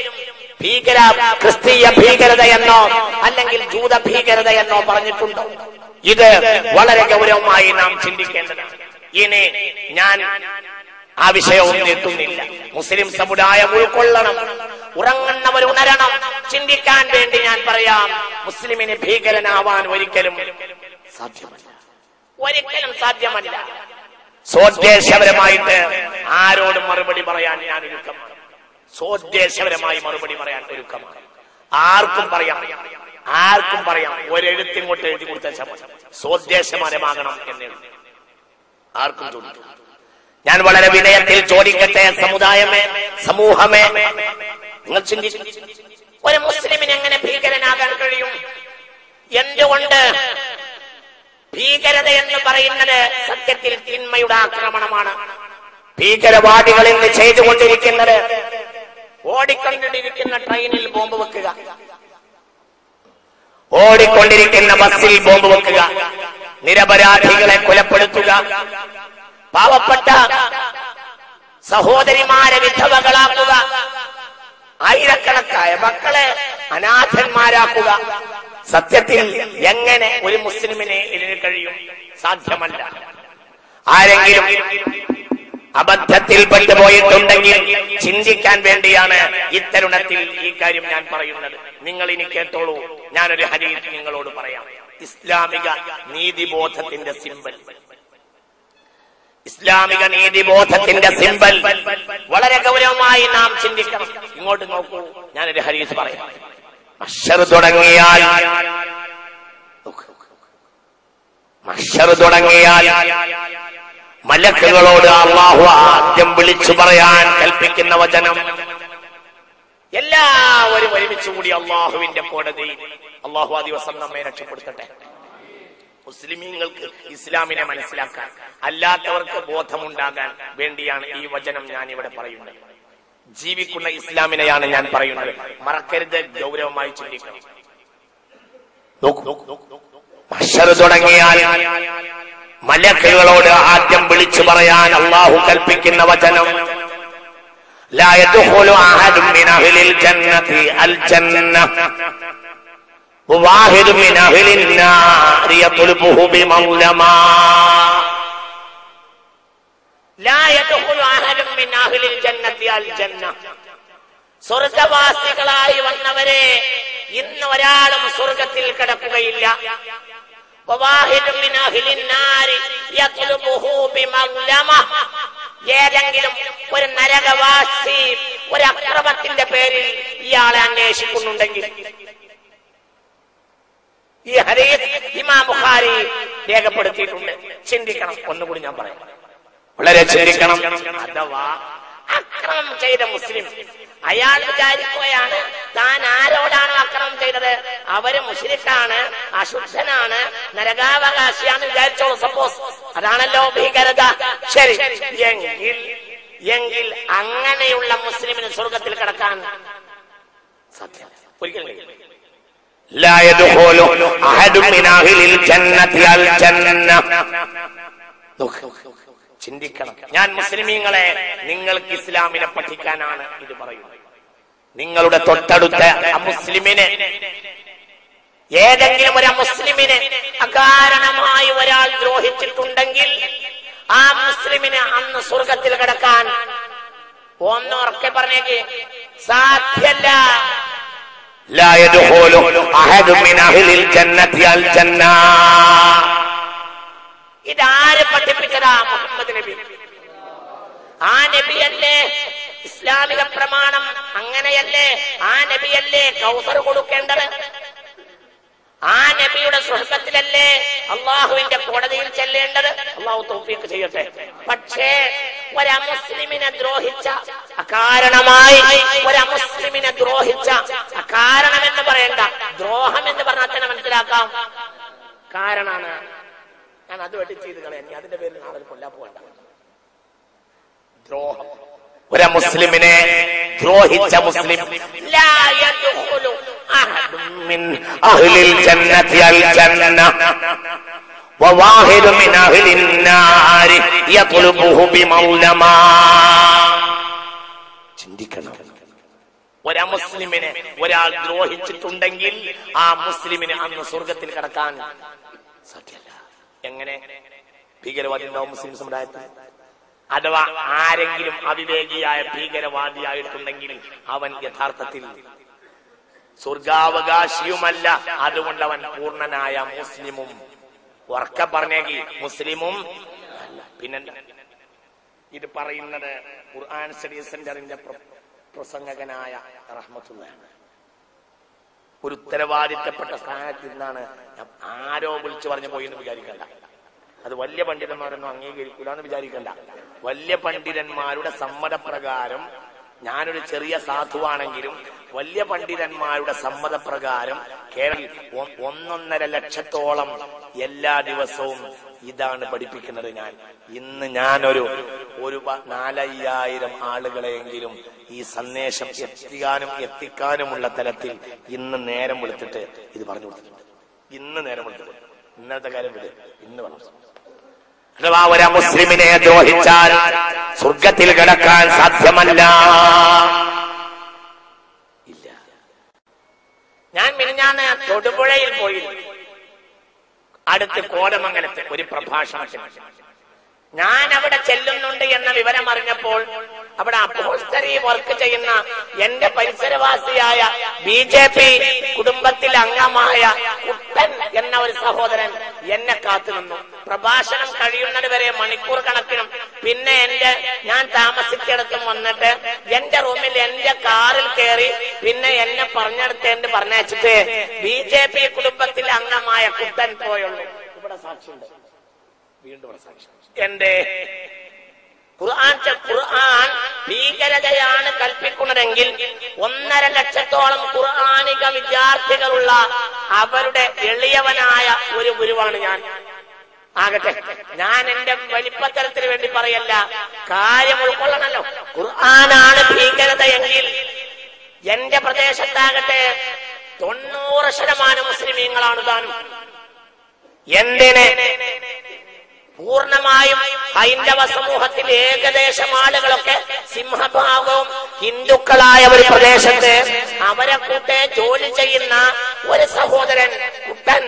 ക്രിസ്തീയ ഭീകരതയെന്നോ അല്ലെങ്കിൽ ജൂത ഭീകരതയെന്നോ പറഞ്ഞിട്ടുണ്ടോ? ഇത് വളരെ ഗൗരവമായി നാം ചിന്തിക്കേണ്ടതാണ്. ഇനി ഞാൻ ആ വിഷയവും നീട്ടുന്നില്ല. മുസ്ലിം സമുദായം ഉൾക്കൊള്ളണം, ഉറങ്ങുന്നവർ ഉണരണം. ചിന്തിക്കാൻ വേണ്ടി ഞാൻ പറയാം, മുസ്ലിമിന് ഭീകരനാവാൻ ഒരിക്കലും സാധ്യമല്ല. സ്വോദ്ദേശപരമായിട്ട് ആരോടും മറുപടി പറയാൻ ഞാൻ ഒരുക്കമാണ്. സ്വോദ്ദേശപരമായി മറുപടി പറയാൻ ഒരുക്കമാണ്. ആർക്കും പറയാം. ഒരെഴുത്തിങ്ങോട്ട് എഴുതി കൊടുത്താൽ സ്വോദ്ദേശപരമാകണം എന്നെഴുതി ആർക്കും ചോദിക്കും. ഞാൻ വളരെ വിനയത്തിൽ ചോദിക്കട്ടെ, സമൂഹമേ, നിങ്ങൾ ചിന്തിച്ചു, ഒരു മുസ്ലിമിന് എങ്ങനെ ഭീകരനാകാൻ കഴിയും? എന്തുകൊണ്ട്? ഭീകരത എന്ന് പറയുന്നത് സത്യത്തിൽ തിന്മയുടെ ആക്രമണമാണ്. ഭീകരവാദികൾ ഇന്ന് ചെയ്തുകൊണ്ടിരിക്കുന്നത് ഓടിക്കൊണ്ടിരിക്കുന്ന ട്രെയിനിൽ ബോംബ് വെക്കുക, ഓടിക്കൊണ്ടിരിക്കുന്ന ബസ്സിൽ ബോംബ് വെക്കുക, നിരപരാധികളെ കൊലപ്പെടുത്തുക, പാവപ്പെട്ട സഹോദരിമാരെ വിധവകളാക്കുക, ആയിരക്കണക്കായ മക്കളെ അനാഥന്മാരാക്കുക. സത്യത്തിൽ എങ്ങനെ ഒരു മുസ്ലിമിനെ ഇതിന് കഴിയും? സാധ്യമല്ല. ആരെങ്കിലും അബദ്ധത്തിൽ പെട്ടുപോയിട്ടുണ്ടെങ്കിൽ ചിന്തിക്കാൻ വേണ്ടിയാണ് ഇത്തരുണത്തിൽ ഈ കാര്യം ഞാൻ പറയുന്നത്. നിങ്ങൾ ഇനി കേട്ടോളൂ. ഞാനൊരു ഹദീസ് നിങ്ങളോട് പറയാം. ഇസ്ലാമിക നീതിബോധത്തിന്റെ സിമ്പൽ, ഇസ്ലാമിക നീതിബോധത്തിന്റെ സിമ്പൽ വളരെ ഗൗരവമായി നാം ചിന്തിക്കണം. ഇങ്ങോട്ട് നോക്കൂ, ഞാനൊരു ഹദീസ് പറയാം. മഹ്ശർ തുടങ്ങിയാൽ മലക്കുകളോട് അല്ലാഹു ആദ്യം വിളിച്ചു പറയാൻ കൽപ്പിക്കുന്ന വചനം, എല്ലാവരും ഒരുമിച്ച് കൂടി അള്ളാഹുവിന്റെ കോടതിയിൽ. അള്ളാഹു ആ ദിവസം നമ്മെ രക്ഷപ്പെടുത്തട്ടെ. മുസ്ലിമീങ്ങൾക്ക് ഇസ്ലാമിനെ മനസ്സിലാക്കാൻ, അല്ലാത്തവർക്ക് ബോധമുണ്ടാകാൻ വേണ്ടിയാണ് ഈ വചനം ഞാൻ ഇവിടെ പറയുന്നത്. ജീവിക്കുന്ന ഇസ്ലാമിനെയാണ് ഞാൻ പറയുന്നത്. മറക്കരുത്, ഗൗരവമായി ചിന്തിക്കണം. മഹ്ശർ തുടങ്ങിയാൽ മലക്കുകളോട് ആദ്യം വിളിച്ചു പറയാൻ അല്ലാഹു കൽപ്പിക്കുന്ന വചനം, ലാ യദ്ഖുലു അഹദുൻ മിൻ അഹ്ലിൽ ജന്നതി അൽ ജന്ന വവാഹിദുൻ മിൻ അഹ്ലിൻ നാരി യത്ലുബുഹു ബിമൗലമാ. ലാ യദ്ഖുലു അഹദുൻ മിൻ അഹ്ലിൽ ജന്നതി അൽ ജന്ന. സ്വർഗ്ഗവാസികളായി വന്നവരെ ഇന്ന് ഒരാളും സ്വർഗ്ഗത്തിൽ കടക്കുകയില്ല. ഏതെങ്കിലും ഒരു നരകവാസി ഒരു അക്രമത്തിന്റെ പേരിൽ ഇയാളെ അന്വേഷിക്കുന്നുണ്ടെങ്കിൽ, ഈ ഹദീസ് ഇമാം ബുഖാരി രേഖപ്പെടുത്തിയിട്ടുണ്ട്. ചിന്തിക്കണം. ഒന്നുകൂടി ഞാൻ പറയാം, വളരെ ചിന്തിക്കണം. അഥവാ അക്രമം ചെയ്ത മുസ്ലിം അയാൾ വിചാരിക്കുകയാണ് താൻ ആരോടാണോ അക്രമം ചെയ്തത് അവര് മുശ്രിക്കാണ്, അശുദ്ധനാണ്, നരകാവകാശിയാന്ന് വിചാരിച്ചോളൂ. സപ്പോസ് അതാണല്ലോ ഭീകരത. ശരി, എങ്കിൽ അങ്ങനെയുള്ള മുസ്ലിമിന് സ്വർഗത്തിൽ കടക്കാൻ സാധ്യമല്ല, ഒരിക്കലും കഴിയില്ല. ലാ യദ്ഖുലു അഹദുൻ മിൻ അഹ്ലിൽ ജന്നതി അൽ ജന്ന. ചിന്തിക്കണം. ഞാൻ മുസ്ലിമീങ്ങളെ, നിങ്ങൾക്ക് ഇസ്ലാമിനെ പഠിക്കാനാണ് ഇത് പറയുന്നത്. നിങ്ങളുടെ തൊട്ടടുത്ത അമുസ്ലിമിനെ, ഏതെങ്കിലും ഒരു അമുസ്ലിമിനെ അകാരണമായി ഒരാൾ ദ്രോഹിച്ചിട്ടുണ്ടെങ്കിൽ ആ മുസ്ലിമിനെ അന്ന് സ്വർഗത്തിൽ കടക്കാൻ ഒന്നുറക്കെ പറഞ്ഞേക്ക് സാധ്യല്ല. ലാ യദ്ഖുലു അഹദുൻ മിൻ അഹ്ലിൽ ജന്നതി അൽ ജന്ന. ഇതാര് പഠിപ്പിച്ചതാ? മുഹമ്മദ് നബി. ആ നബിയല്ലേ ഇസ്ലാമിക പ്രമാണം? അങ്ങനെയല്ലേ ആ നബിയല്ലേ കൗസർ കൊടുക്കേണ്ടത്? ആ നബിയുടെ സുഹൃത്തിലല്ലേ അള്ളാഹുവിന്റെ കോടതിയിൽ ചെല്ലേണ്ടത്? അള്ളാഹു തൗഫീഖ് ചെയ്യട്ടെ. പക്ഷേ ഒരമുസ്ലിമിനെ ദ്രോഹിച്ച അകാരണമായി, ഒരമുസ്ലിമിനെ ദ്രോഹിച്ച അകാരണം എന്ന് പറയണ്ട, ദ്രോഹം എന്ന് പറഞ്ഞാൽ തന്നെ മനസ്സിലാക്കാം കാരണമാണ്. ഞാൻ അതുമായിട്ട് ചെയ്ത് കളയാൻ, അതിന്റെ പേരിൽ നാളെ കൊല്ലാൻ പോകണ്ട. ദ്രോഹം, ഒരു മുസ്ലിമിനെ ദ്രോഹിച്ച മുസ്ലിം ലാ യദ്ഖുലു അഹദുൻ മിൻ അഹ്ലിൽ ജന്നതി അൽ ജന്ന വവാഹിദുൻ മിൻ അഹ്ലിൻ നാരി യത്ലുബുഹു ബിമൗലമാ. ചിന്തിക്കണം. ഒരു മുസ്ലിമിനെ ഒരാൾ ദ്രോഹിച്ചിട്ടുണ്ടെങ്കിൽ ആ മുസ്ലിമിന് അന്ന് സ്വർഗത്തിൽ കടക്കാൻ സാധ്യമല്ല. എങ്ങനെ? ഭീകരവാദി ഉണ്ടാവും മുസ്ലിം സമുദായത്തിൽ. അഥവാ ആരെങ്കിലും അവിവേകിയായ ഭീകരവാദിയായിട്ടുണ്ടെങ്കിൽ അവൻ യഥാർത്ഥത്തിൽ സ്വർഗാവകാശിയുമല്ല. അതുകൊണ്ട് അവൻ പൂർണ്ണനായ മുസ്ലിമും, ഉറക്കെ പറഞ്ഞേക്ക്, മുസ്ലിമും അല്ല. പിന്നെന്താ ഇത് പറയുന്നത്? ഖുർആൻ സ്റ്റഡി സെന്ററിന്റെ പ്രസംഗകനായ റഹ്മത്തുള്ളാഹി ഒരു ഉത്തരവാദിത്തപ്പെട്ട സ്ഥാനത്ത് നിന്നാണ്. ആരോ വിളിച്ചു പറഞ്ഞു പോയി എന്ന് വിചാരിക്കണ്ട. അത് വലിയ പണ്ഡിതന്മാരൊന്നും അംഗീകരിക്കില്ല എന്ന് വിചാരിക്കണ്ട. വലിയ പണ്ഡിതന്മാരുടെ സമ്മതപ്രകാരം ഞാനൊരു ചെറിയ സാധുവാണെങ്കിലും വലിയ പണ്ഡിതന്മാരുടെ സമ്മതപ്രകാരം കേരളത്തിൽ 1.5 ലക്ഷത്തോളം എല്ലാ ദിവസവും ഇതാണ് പഠിപ്പിക്കുന്നത്. ഇന്ന് ഞാനൊരു 4,500 ആളുകളെയെങ്കിലും ഈ സന്ദേശം എത്തിക്കാനുമുള്ള തലത്തിൽ ഇന്ന് നേരം വെളുത്തിട്ട് ഇത് പറഞ്ഞു കൊടുത്തിട്ടുണ്ട്. ഇന്ന് നേരം വെളുത്തിട്ട് ഇന്നത്തെ കാര്യം വിട്, ഇന്ന് പറഞ്ഞു. അഥവാ ഒരു മുസ്ലിമിനെ ദ്രോഹിച്ചാൽ സ്വർഗത്തിൽ കിടക്കാൻ സാധ്യമല്ല. ഇല്ല. ഞാൻ മിനിഞ്ഞാന്ന് തൊടുപുഴയിൽ പോയി, അടുത്ത് കോടമംഗലത്ത് ഒരു പ്രഭാഷണത്തിന്. ഞാൻ അവിടെ ചെല്ലുന്നുണ്ട് എന്ന വിവരം അറിഞ്ഞപ്പോൾ അവിടെ അപ്പോസ്റ്ററി വർക്ക് ചെയ്യുന്ന എന്റെ പരിസരവാസിയായ BJP കുടുംബത്തിൽ അംഗമായ കുട്ടൻ എന്ന ഒരു സഹോദരൻ എന്നെ കാത്തുനിന്നു. പ്രഭാഷണം കഴിയുന്നത് വരെ മണിക്കൂർ കണക്കിനും. പിന്നെ ഞാൻ താമസിച്ചിടത്തും വന്നിട്ട് എന്റെ റൂമിൽ എന്റെ കാറിൽ കയറി പിന്നെ എന്നെ പറഞ്ഞയച്ചിട്ട് BJP കുടുംബത്തിൽ അംഗമായ കുട്ടൻ പോയുള്ളൂ. ഇവിടെ സാക്ഷിയുണ്ട്, വീണ്ടും സാക്ഷി. എന്റെ ഖുർആൻ ഭീകരതയാണ് കൽപ്പിക്കുന്നതെങ്കിൽ 1.5 ലക്ഷത്തോളം ഖുർആനിക വിദ്യാർത്ഥികളുള്ള അവരുടെ എളിയവനായ ഒരു ഗുരുവാണ് ഞാൻ. ആകട്ടെ, ഞാൻ എന്റെ വലിപ്പത്തരത്തിന് വേണ്ടി പറയല്ല, കാര്യം ഉൾക്കൊള്ളണല്ലോ. ഖുർആനാണ് ഭീകരതയെങ്കിൽ എന്റെ പ്രദേശത്താകട്ടെ 90% മുസ്ലിമീങ്ങളാണ് താനും. എന്തിന്? പൂർണ്ണമായും ഹൈന്ദവ സമൂഹത്തിൽ ഏകദേശം ആളുകളൊക്കെ സിംഹഭാഗവും ഹിന്ദുക്കളായ ഒരു പ്രദേശത്ത് അവരെ കൂട്ടെ ജോലി ചെയ്യുന്ന ഒരു സഹോദരൻ കുട്ടൻ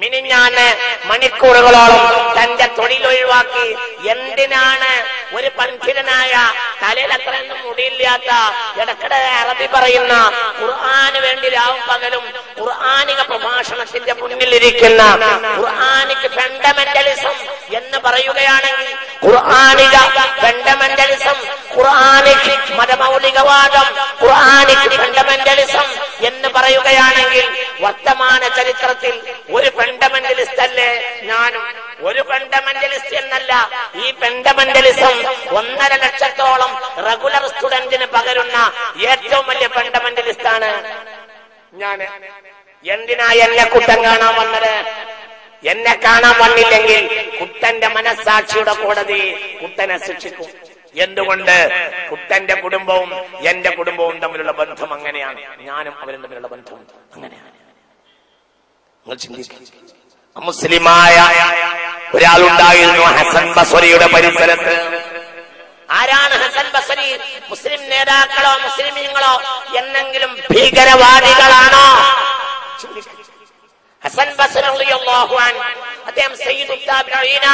മിനിഞ്ഞാന്ന് മണിക്കൂറുകളോളം തന്റെ തൊഴിലൊഴിവാക്കി എന്തിനാണ് ഒരു പണ്ഡിതനായ തലയിലത്രയൊന്നും മുടിയില്ലാത്ത ഇടക്കിടെ അറബി പറയുന്ന ഖുർആന് വേണ്ടി രാവും പകലും ഖുർആനിക പ്രഭാഷണത്തിന്റെ മുന്നിലിരിക്കുന്ന ഖുർആനിക് ഫണ്ടമെന്റലിസം എന്ന് പറയുകയാണെങ്കിൽ ഖുർആനിക ഫണ്ടമെന്റലിസം, ഖുർആനിക് മതമൗലികവാദം, ഖുർആനിക് ഫണ്ടമെന്റലിസം എന്ന് പറയുകയാണെങ്കിൽ വർത്തമാന ചരിത്രത്തിൽ ഒരു ഫണ്ടമെന്റലിസ്റ്റ് അല്ലേ ഞാനും? ഒരു ഫണ്ടമെന്റലിസ്റ്റ് എന്നല്ല, ഈ ഫണ്ടമെന്റലിസം 1.5 ലക്ഷത്തോളം റെഗുലർ സ്റ്റുഡന്റിന് പകരുന്ന ഏറ്റവും വലിയ ഫണ്ടമെന്റലിസ്റ്റ് ആണ് ഞാൻ. എന്തിനാ എന്നെ കുട്ടൻ കാണാൻ വന്നത്? എന്നെ കാണാൻ വന്നില്ലെങ്കിൽ കുട്ടന്റെ മനസ്സാക്ഷിയുടെ കോടതി കുട്ടനെ ശിക്ഷിക്കും. എന്തുകൊണ്ട്? കുട്ടന്റെ കുടുംബവും എന്റെ കുടുംബവും തമ്മിലുള്ള ബന്ധം അങ്ങനെയാണ്, ഞാനും അവരും തമ്മിലുള്ള ബന്ധം അങ്ങനെയാണ്. നിങ്ങൾ ചിന്തിക്കുക. മുസ്ലിമായ ഒരാളുണ്ടായിരുന്നു ഹസൻ ബസ്രിയുടെ പരിസരത്ത്. ആരാണ് ഹസൻ ബസ്രി? മുസ്ലിം നേതാക്കളോ മുസ്ലിമീങ്ങളോ എന്നെങ്കിലും ഭീകരവാദികളാണോ? ഹസൻ ബസ്രി റളിയല്ലാഹു അൻഹു അദ്ദേഹം സയ്യിദു താബിഈന,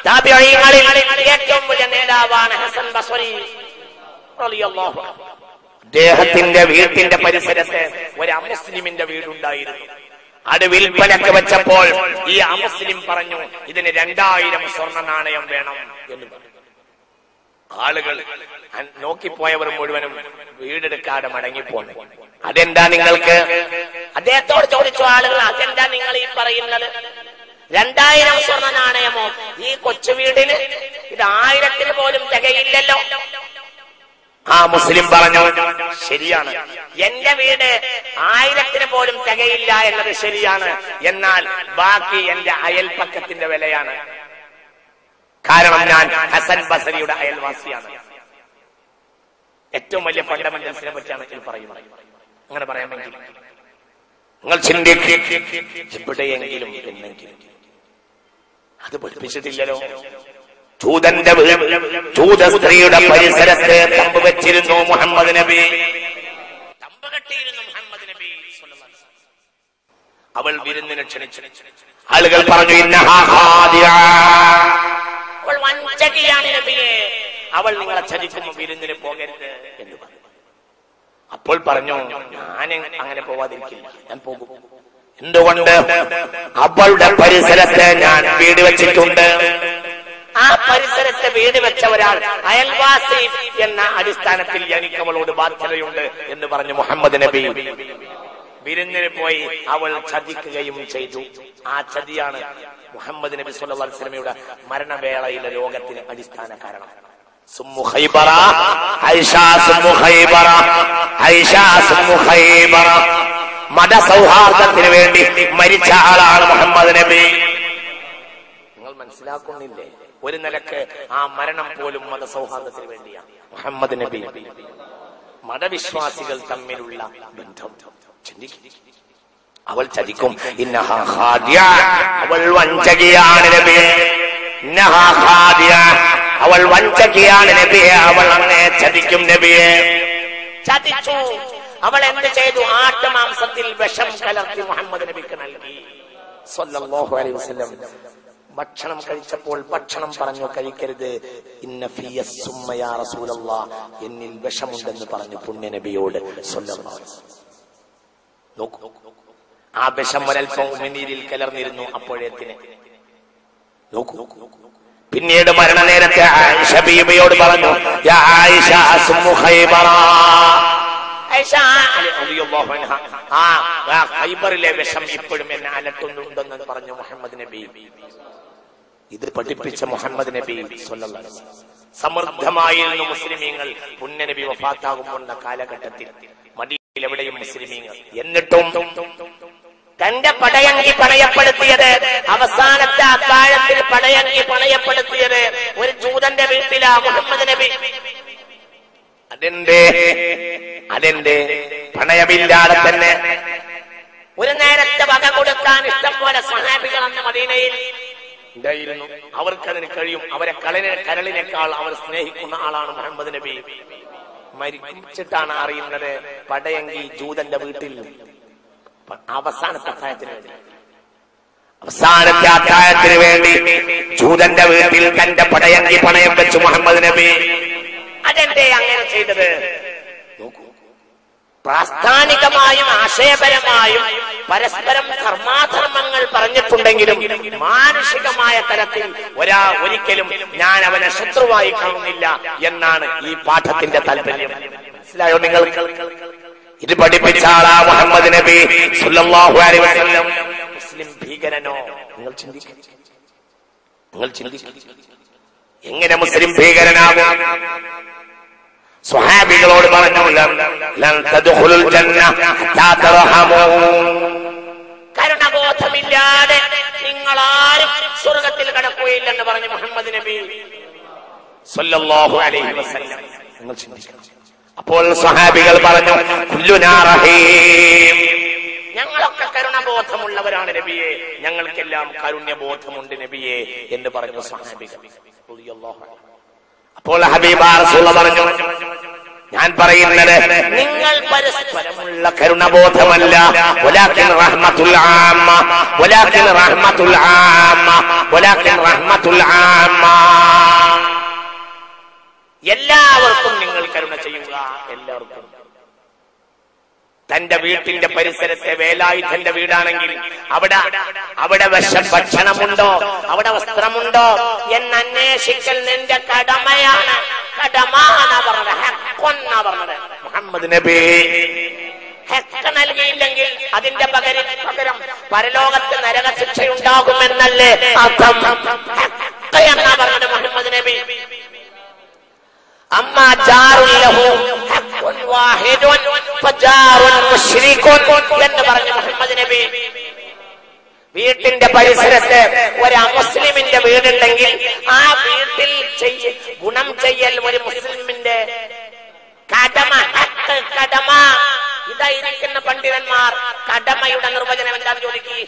താബിഈങ്ങളിൽ ഏറ്റവും വലിയ നേതാവാണ് ഹസൻ ബസ്രി റളിയല്ലാഹു അൻഹു. അദ്ദേഹത്തിന്റെ വീട്ടിന്റെ പരിസരത്ത് ഒരു അമുസ്ലിമിന്റെ വീടുണ്ടായിരുന്നു. അത് വിൽപ്പനക്ക് വെച്ചപ്പോൾ ഈ അമുസ്ലിം പറഞ്ഞു, ഇതിന് 2000 സ്വർണ്ണ നാണയം വേണം എന്ന് പറഞ്ഞു. ആളുകൾ നോക്കിപ്പോയവർ മുഴുവനും വീടെടുക്കാതെ മടങ്ങിപ്പോന്നു. അതെന്താ നിങ്ങൾക്ക്? അദ്ദേഹത്തോട് ചോദിച്ചു ആളുകൾ, അതെന്താ നിങ്ങൾ ഈ പറയുന്നത്? 2000 സ്വർണ്ണ നാണയമോ? ഈ കൊച്ചു വീടിന് ഇത് 1000 പോലും തികയില്ലല്ലോ. ആ മുസ്ലിം പറഞ്ഞു, ശരിയാണ്, എന്റെ വീട് 1000 പോലും തികയില്ല എന്നത് ശരിയാണ്. എന്നാൽ ബാക്കി എന്റെ അയൽപ്പക്കത്തിന്റെ വിലയാണ്. കാരണം ഞാൻ ഹസൻ ബസ്രിയുടെ അയൽവാസിയാണ്. ഏറ്റവും വലിയ ഫണ്ടമെന്റൽസിനെ പറ്റിയാണ് ഇതിൽ പറയുന്നത്. അങ്ങനെ പറയാമെങ്കിൽ നിങ്ങൾ ചിന്തിക്കും, എവിടെയെങ്കിലും എന്നെങ്കിലും അത് പഠിപ്പിച്ചിട്ടില്ലല്ലോ. ജൂത സ്ത്രീയുടെ പരിസരത്ത് തമ്പ് വെച്ചിരുന്നു മുഹമ്മദ് നബി. തമ്പ് കെട്ടിയിരുന്നു മുഹമ്മദ് നബി. അവൾ വിരുന്നിന് ക്ഷണിച്ചു. ആളുകൾ പറഞ്ഞു, അവൾ വഞ്ചകിയാണ് നബിയെ, അവൾ നിങ്ങളെ ചതിക്കുന്നു, വിരുന്നിന് പോകരുത് എന്ന് പറഞ്ഞു. അപ്പോൾ പറഞ്ഞു, ഞാൻ അങ്ങനെ പോവാതിരിക്കില്ല, ഞാൻ പോകും. എന്തുകൊണ്ട്? അവളുടെ പരിസരത്ത് ഞാൻ വീട് വെച്ചിട്ടുണ്ട്. ആ പരിസരത്ത് വീട് വെച്ച ഒരാൾ അയൽവാസി എന്ന അടിസ്ഥാനത്തിൽ എനിക്ക് അവളോട് ബാധ്യതയുണ്ട് എന്ന് പറഞ്ഞു മുഹമ്മദ് നബി. വിരുന്നിന് പോയി അവൾ ചതിക്കുകയും ചെയ്തു. ആ ചതിയാണ് മുഹമ്മദ് നബി സല്ലല്ലാഹു അലൈഹി വസല്ലമയുടെ മരണവേളയിലെ രോഗത്തിന് അടിസ്ഥാന കാരണം. സുമ്മു ഖൈബറ, ആയിഷ സുമ്മു ഖൈബറ, ആയിഷ സുമ്മു ഖൈബറ. മതസൗഹാർദ്ദത്തിന് വേണ്ടി മരിച്ച ആളാണ് മുഹമ്മദ് നബി. നിങ്ങൾ മനസ്സിലാക്കുന്നില്ലേ? ഒരു നിലക്ക് ആ മരണം പോലും മതസൗഹാർദ്ദത്തിന് വേണ്ടിയാണ്. മുഹമ്മദ് നബി മതവിശ്വാസികൾ തമ്മിലുള്ള ബന്ധം ചിന്തിക്കും. അവൾ ചതിക്കും. ഇന്നഹാ ഖാദിയ, അവൾ വഞ്ചകിയാണ് നബിയെ. ഇന്നഹാ ഖാദിയ, അവൾ വഞ്ചകിയാണ് നബിയെ. അവൾ അങ്ങനെ ചതിക്കും നബിയെ. ചതിച്ചു. അവൾ എന്ത് ചെയ്തു? ആട്ടുമാംസത്തിൽ വിഷം കലർത്തി മുഹമ്മദ് നബിക്ക് നൽകി സ്വല്ലല്ലാഹു അലൈഹി വസല്ലം. ഭക്ഷണം കഴിച്ചപ്പോൾ ഭക്ഷണം പറഞ്ഞു കഴിക്കരുത്. ഇന്ന ഫിയ സുമ്മ യാ റസൂലല്ലാഹ്, എന്നിൽ വിഷമുണ്ടെന്ന് പറഞ്ഞു പുണ്യ നബിയോട് സ്വല്ലല്ലാഹു അലൈഹി വസല്ലം. നോക്കൂ, ആ വിഷം ഒരൽപ്പം ഉമിനീരിൽ കലർന്നിരുന്നു അപ്പോഴേത്തിന്. നോക്കൂ, പിന്നീട് മരണനേരത്തെ ആയിഷ ബീവിയോട് പറഞ്ഞു, യാ ആയിഷ സുമ്മു ഖൈബറ, ആയിഷ റളിയല്ലാഹു അൻഹ, ആ ഖൈബറിലെ വിഷം ഇപ്പോഴും എന്നെ അലട്ടുന്നുണ്ടെന്ന് പറഞ്ഞു മുഹമ്മദ് നബി. ഇത് പഠിപ്പിച്ച മുഹമ്മദ് നബി സ്വല്ലല്ലാഹു അലൈഹി വസല്ലം. സമൃദ്ധമായിരുന്നു മുസ്ലിമീങ്ങൾ പുണ്യ നബി വഫാത്താകുമ്പോഴുള്ള കാലഘട്ടത്തിൽ. മദീനയിൽ എവിടെയും മുസ്ലിമീങ്ങൾ. എന്നിട്ടും തന്റെ പടയങ്കി പണയപ്പെടുത്തിയത്, അവസാനത്തെ അത്താഴത്തിൽ പടയങ്കി പണയപ്പെടുത്തിയത് ഒരു ജൂതന്റെ വീട്ടിലാ മുഹമ്മദ് നബി. അതെന്റെ പണയമില്ലാതെ തന്നെ ഒരു നേരത്തെ വക കൊടുക്കാൻ ഇഷ്ടം പോലെ സഹാബികൾ അന്ന് മദീനയിൽ ഉണ്ടായിരുന്നു. അവർക്കതിന് കഴിയും. അവരെ കരളിനേക്കാൾ അവർ സ്നേഹിക്കുന്ന ആളാണ് മുഹമ്മദ് നബി. മരിച്ചിട്ടാണ് അറിയുന്നത് പടയങ്കി ജൂതന്റെ വീട്ടിൽ അവസാനത്തെ അത്താഴത്തിന് വേണ്ടി ജൂതന്റെ വീട്ടിൽ തന്റെ പടയങ്കി പണയം വെച്ചു മുഹമ്മദ് നബി. അതെന്തേ അങ്ങനെ ചെയ്തത്? പ്രാസ്ഥാനികമായും ആശയപരമായും പരസ്പരം ധർമാധർമ്മങ്ങൾ പറഞ്ഞിട്ടുണ്ടെങ്കിലും മാനുഷികമായ തലത്തിൽ ഒരിക്കലും ഞാൻ അവനെ ശത്രുവായി കാണുന്നില്ല എന്നാണ് ഈ പാഠത്തിന്റെ താല്പര്യം. മനസ്സിലായോ നിങ്ങൾ? ഇത് പഠിപ്പിച്ച ആളാ മുഹമ്മദ് നബി സ്വല്ലല്ലാഹു അലൈഹി വസല്ലം. മുസ്ലിം ഭീകരനോ? നിങ്ങൾ ചിന്തിക്കും. എങ്ങനെ മുസ്ലിം ഭീകരനാകും? സ്വഹാബികളോട് പറഞ്ഞു, ലൻ തദ്ഖുലുൽ ജന്ന ഹത്താ തർഹമൂ, കരുണബോധമില്ലാതെ നിങ്ങളാരും സ്വർഗ്ഗത്തിൽ കടക്കുകയില്ലെന്ന് പറഞ്ഞു മുഹമ്മദ് നബി സ്വല്ലല്ലാഹു അലൈഹി വസല്ലം. നിങ്ങൾ ചിന്തിക്കണം. അപ്പോൾ സ്വഹാബികൾ പറഞ്ഞു, കുല്ലുനാ റഹീം, ഞങ്ങളൊക്കെ കരുണബോധമുള്ളവരാണ് നബിയെ, ഞങ്ങൾക്കെല്ലാം കാരുണ്യബോധമുണ്ട് നബിയെ എന്ന് പറഞ്ഞു സ്വഹാബികൾ. അപ്പോൾ ഹബീബാ റസൂലുള്ളാഹി പറഞ്ഞു, ഞാൻ പറയുന്നത് നിങ്ങൾ പരസ്പരമുള്ള കരുണബോധമല്ല, വലാകിൻ റഹ്മത്തുൽ ആമ്മ, വലാകിൻ റഹ്മത്തുൽ ആമ്മ, വലാകിൻ റഹ്മത്തുൽ ആമ്മ. എല്ലാവർക്കും നിങ്ങൾ കരുണ ചെയ്യുക. എല്ലാവർക്കും. തന്റെ വീട്ടിന്റെ പരിസരത്തെ വേലായുധന്റെ വീടാണെങ്കിൽ അവിടെ ഭക്ഷണമുണ്ടോ, അവിടെ വസ്ത്രമുണ്ടോ എന്ന് അന്വേഷിക്കൽ നിന്റെ കടമയാണ്. കടമാന്നാ പറഞ്ഞത്, ഹഖ്ഖുന്നാ പറഞ്ഞത് മുഹമ്മദ് നബി. ഹഖ് നൽകിയില്ലെങ്കിൽ അതിന്റെ പകരം പരലോകത്ത് നരകശിക്ഷയുണ്ടാകുമെന്നല്ലേ അർത്ഥം. ഹഖ് എന്നാ പറഞ്ഞത് മുഹമ്മദ് നബി. അമ്മാ ജാറുൻ ലഹു ഹഖ്ഖുൻ വാഹിദുൻ ഫജാറുൻ മുശ്രികുൻ എന്ന് പറഞ്ഞു മുഹമ്മദ് നബി. വീട്ടിന്റെ പരിസരത്ത് ഒരു അമുസ്ലിമിന്റെ വീടുണ്ടെങ്കിൽ ആ വീട്ടിൽ ഗുണം ചെയ്യൽ ഒരു മുസ്ലിമിന്റെ കടമ. കടമ. ഇതായിരിക്കുന്ന പണ്ഡിതന്മാർ കടമയുടെ നിർവചനം എന്താണെന്ന് ചോദിക്കുക.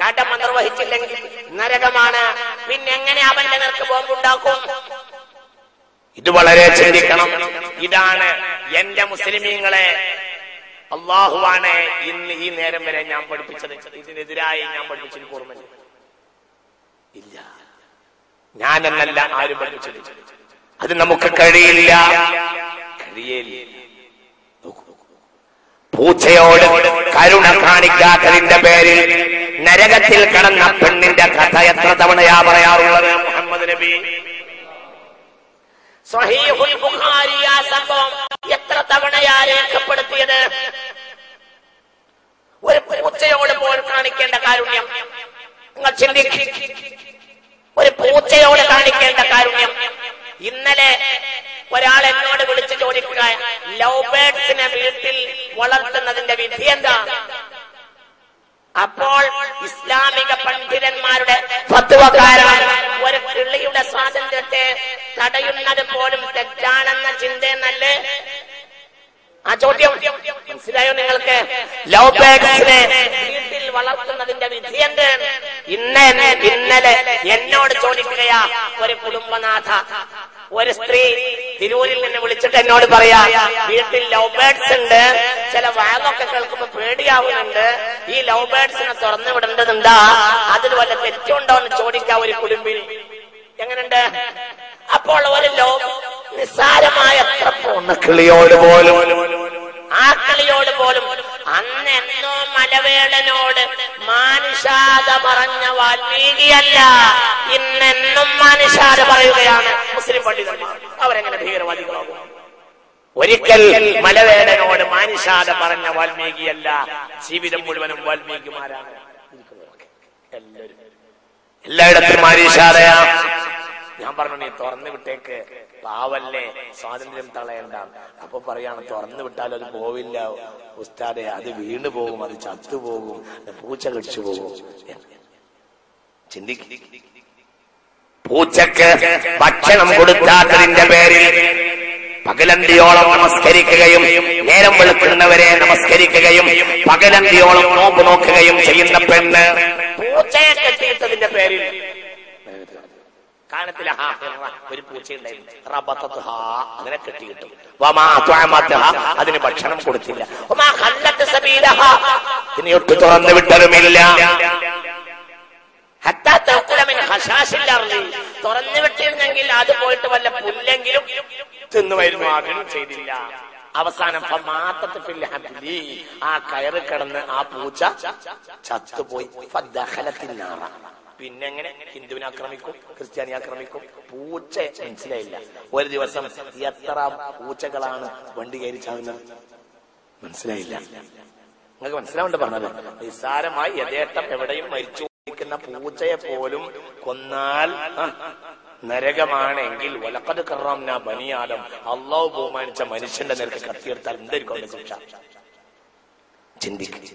കടമ നിർവഹിച്ചില്ലെങ്കിൽ നരകമാണ്. പിന്നെ എങ്ങനെ അവന്റെ നേർക്ക് ബോംബുണ്ടാക്കും? ഇത് വളരെ ചിന്തിക്കണം. ഇതാണ് എന്റെ മുസ്ലിമീങ്ങളെ അള്ളാഹുവാണ് ഇന്ന് ഈ നേരം വരെ ഞാൻ പഠിപ്പിച്ചത്. ഇതിനെതിരായി ഞാൻ പഠിപ്പിച്ചത് ഓർമ്മയില്ല. ഇല്ല, ഞാനെന്നല്ല ആരും പഠിപ്പിച്ചത്. അത് നമുക്ക് കഴിയില്ല. പൂച്ചയോട് കരുണ കാണിക്കാത്തതിന്റെ പേരിൽ നരകത്തിൽ കടന്ന പെണ്ണിന്റെ കഥ എത്ര തവണയാ പറയാറുള്ളത് മുഹമ്മദ് നബി? സ്വഹീഹുൽ ബുഖാരി ആ സംഭവം എത്ര തവണയാ രേഖപ്പെടുത്തിയത്? ഒരു പൂച്ചയോട് പോൽ കാണിക്കേണ്ട കാരുണ്യം നിങ്ങൾ ചിന്തിക്കും. ഒരു പൂച്ചയോട് കാണിക്കേണ്ട കാരുണ്യം. ഇന്നലെ ഒരാൾ എന്നോട് വിളിച്ചു ചോദിക്കുക, ലവ് ബേർഡ്സിനെ വീട്ടിൽ വളർത്തുന്നതിന്റെ വിധി എന്താ? അപ്പോൾ ഇസ്ലാമിക പണ്ഡിതന്മാരുടെ ഫത്വ കാരണം ഒരു കിളിയുടെ സ്വാതന്ത്ര്യത്തെ തടയുന്നത് പോലും തെറ്റാണെന്ന ചിന്തയെന്നല്ലേ ആ ചോദ്യം? മനസ്സിലായോ നിങ്ങൾക്ക്? ലവ് ബേർഡ്സിനെ വീട്ടിൽ വളർത്തുന്നതിന്റെ വിധി എന്ത്? ഇന്നലെ എന്നോട് ചോദിക്കുകയാ ഒരു കുടുംബനാഥ, ഒരു സ്ത്രീ തിരൂരിൽ നിന്ന് വിളിച്ചിട്ട് എന്നോട് പറയാ, വീട്ടിൽ ലവ് ബേർഡ്സ് ഉണ്ട്, ചില വാഗൊക്കെ കേൾക്കുമ്പോ പേടിയാവുന്നുണ്ട്, ഈ ലവ് ബേർഡ്സിനെ തുറന്നു വിടേണ്ടതുണ്ടാ, അതിൽ വല്ല തെറ്റുണ്ടോ എന്ന് ചോദിക്കാ ഒരു കുടുംബിൽ. എങ്ങനെയുണ്ട്? അപ്പോൾ ഒരു നിസ്സാരമായ കിളിയോട് പോലും, ആ കിളിയോട് പോലും അന്നെന്നോ മലവേളനോട് മാനുഷാദ പറഞ്ഞ വാൽമീകിയല്ല, ഇന്നെന്നും മാനുഷാദ പറയുകയാണ് മുസ്ലിം പണ്ഡിതന്മാർ. അവരെങ്ങനെ ഭീകരവാദികളാകും? ഒരിക്കൽ മലവേളനോട് മാനുഷാദ പറഞ്ഞ വാൽമീകിയല്ല, ജീവിതം മുഴുവനും വാൽമീകിമാരാണ്. എല്ലായിടത്തും മാനുഷാദയാ. ഞാൻ പറഞ്ഞു, നീ തുറന്നു വിട്ടേക്ക്, പാവല്ലേ, സ്വാതന്ത്ര്യം തളയണ്ട. അപ്പൊ പറയാണ്, തുറന്നു വിട്ടാൽ അത് പോവില്ല ഉസ്താദെ, അത് വീണു പോകും, അത് ചത്തുപോകും, പൂച്ച കടിച്ചു പോകും. ചിന്തിക്ക, പൂച്ചക്ക് ഭക്ഷണം കൊടുക്കാത്തതിന്റെ പേരിൽ പകലന്തിയോളം നമസ്കരിക്കുകയും നേരം വെളുക്കുന്നവരെ നമസ്കരിക്കുകയും പകലന്തിയോളം നോമ്പ് നോക്കുകയും ചെയ്യുന്ന പെണ്ണ് പൂച്ചയെ കെട്ടിയിട്ടതിന്റെ പേരിൽ കാനത്തിലെ ഒരു പൂച്ചയുണ്ടായിരുന്നു, അതിനെ കെട്ടിയിട്ടു. അതിന് ഭക്ഷണം കൊടുത്തില്ല. ഇതിനെയൊട്ട് തുറന്നു വിട്ടതുമില്ല. തുറന്നു വിട്ടിരുന്നെങ്കിൽ അത് പോയിട്ട് വല്ല പുല്ലെങ്കിലും തിന്നുമായിരുന്നു, അതിനും ചെയ്തില്ല. അവസാനം ആ കയറ് കിടന്ന് ആ പൂച്ച ചത്തുപോയി. പിന്നെ എങ്ങനെ ഹിന്ദുവിനെ ആക്രമിക്കും, ക്രിസ്ത്യാനിയെ ആക്രമിക്കും? പൂച്ച മനസ്സിലായില്ല. ഒരു ദിവസം എത്ര പൂച്ചകളാണ് വണ്ടി കയറി ചാകുന്നത്? മനസ്സിലായില്ല. നിങ്ങൾക്ക് മനസ്സിലാവേണ്ട പറഞ്ഞത്. നിസ്സാരമായി യഥേഷ്ടം എവിടെയും മരിച്ചു പോയിരിക്കുന്ന പൂച്ചയെ പോലും കൊന്നാൽ നരകമാണെങ്കിൽ വലഖദ് കറംനാ ബനി ആദം, അല്ലാഹു ബഹുമാനിച്ച മനുഷ്യന്റെ നേർക്ക് കത്തിയെടുത്താൽ എന്തായിരിക്കും അവന്റെ ശിക്ഷ? ചിന്തിക്കുക.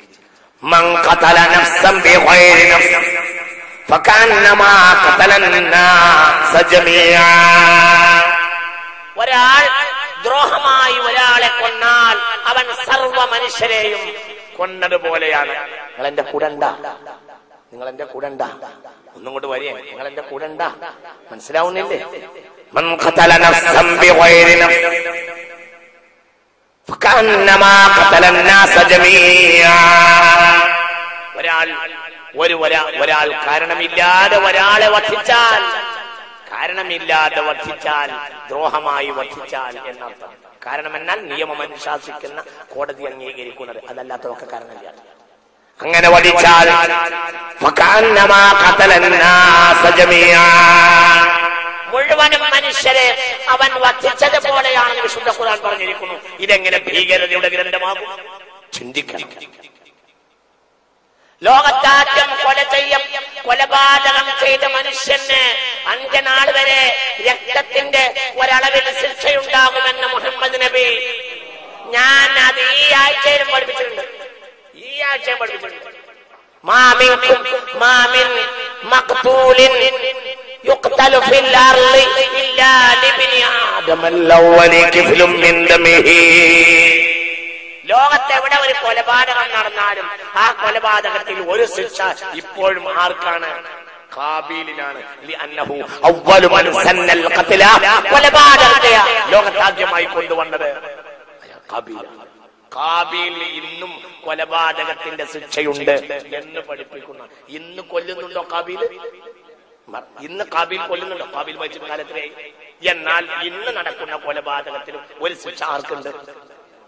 മൻ ഖതല നഫ്സൻ ബിഗൈരി നഫ്സ് ഫകഅന്നമാ ഖതലന്നാസ ജമീഅ. ഒരാൾ ദ്രോഹമായി ഒരാളെ കൊന്നാൽ അവൻ സർവ്വ മനുഷ്യരെയും കൊന്നതുപോലെയാണ്. നിങ്ങൾ എന്റെ കൂടെ ഉണ്ടാ? നിങ്ങൾ എന്റെ കൂടെ ഉണ്ടാ? ഒന്നും കൊണ്ട് വരിക. നിങ്ങൾ എന്റെ കൂടെ ഉണ്ടാ? മനസ്സിലാവുന്നില്ലേ? മൻ ഖതല നഫ്സൻ ബിഗൈരി നഫ്സ് ഫകഅന്നമാ ഖതലന്നാസ ജമീഅ. ഒരാൾ കാരണമില്ലാതെ ഒരാളെ വധിച്ചാൽ, കാരണമില്ലാതെ വധിച്ചാൽ, ദ്രോഹമായി വധിച്ചാൽ എന്നർത്ഥം. കാരണം എന്നാൽ നിയമം അനുശാസിക്കുന്ന, കോടതി അംഗീകരിക്കുന്നത്, അതല്ലാത്തതൊക്കെ കാരണമില്ല. അങ്ങനെ വധിച്ചാൽ മുഴുവനും മനുഷ്യരെ അവൻ വധിച്ചതുപോലെയാണെന്ന് വിശുദ്ധ ഖുർആൻ പറഞ്ഞിരിക്കുന്നു. ഇതെങ്ങനെ ഭീകരതയുടെ ഗ്രന്ഥമാകും? ചിന്തിക്കണം. ലോകത്താറ്റം കൊലപാതകം ചെയ്ത മനുഷ്യന് അന്ത്യനാൾ വരെ രക്തത്തിന്റെ ഒരളവിൽ ശിക്ഷയുണ്ടാകുമെന്ന് മുഹമ്മദ് നബി. ഞാൻ അത് ഈ ആഴ്ചയിലും പഠിപ്പിച്ചിട്ടുണ്ട്. മാമിൻ മഖ്തൂലിൻ യുഖ്തലു ഫിൽ അർളി ഇല്ലാ ലിബ്നി ആദം അൽ-അവ്വലി കിഫ്ലും മിൻ ദമിഹി. ലോകത്തെവിടെ ഒരു കൊലപാതകം നടന്നാലും ആ കൊലപാതകത്തിൽ ഒരു ശിക്ഷ ഇപ്പോഴും ആർക്കാണ്? ഖാബീലിനാണ്. കൊലപാതകത്തെ ലോകത്താദ്യമായി കൊണ്ടുവന്നത് ഖാബീലാണ്. ഖാബീലിന് ഇന്നും കൊലപാതകത്തിന്റെ ശിക്ഷയുണ്ട് എന്ന് പഠിപ്പിക്കുന്ന. ഇന്ന് കൊല്ലുന്നുണ്ടോ ഖാബീൽ? ഇന്ന് ഖാബീൽ കൊല്ലുന്നുണ്ടോ? ഖാബീൽ മരിച്ച കാലത്തിലായി. എന്നാൽ ഇന്ന് നടക്കുന്ന കൊലപാതകത്തിലും ഒരു ശിക്ഷ ആർക്കുണ്ട്?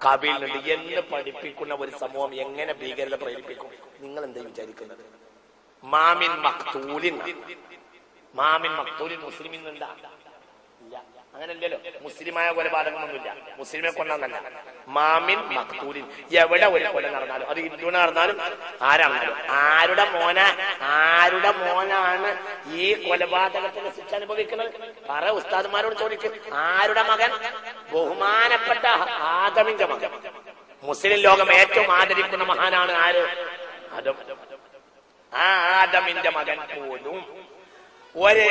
ഖാബീലിനുണ്ട് എന്ന് പഠിപ്പിക്കുന്ന ഒരു സമൂഹം എങ്ങനെ ഭീകരത പ്രേരിപ്പിക്കും? നിങ്ങൾ എന്താ വിചാരിക്കുന്നത്? മാമിൻ മഖ്തൂലിൻ മുസ്ലിമിൻ ഉണ്ടാ? അങ്ങനെയല്ലല്ലോ. മുസ്ലിമായ കൊലപാതകമൊന്നുമില്ല, മുസ്ലിമെ കൊന്നല്ല. മാമിൻ മഖ്തൂലിൻ, എവിടെ ഒരു കൊല നടന്നാലും, അത് ഹിന്ദുവിനെ നടന്നാലും ആരാണെന്നാലും, ആരുടെ മോനാണ് ഈ കൊലപാതകത്തിന് ശിക്ഷ അനുഭവിക്കുന്നത്? പറ, ഉസ്താദ്മാരോട് ചോദിക്കും. ആരുടെ മകൻ? ബഹുമാനപ്പെട്ട ആദമിന്റെ മകൻ. മുസ്ലിം ലോകം ഏറ്റവും ആദരിക്കുന്ന മഹാനാണ് ആര്? ആദം. ആ ആദമിന്റെ മകൻ പോലും ഒരു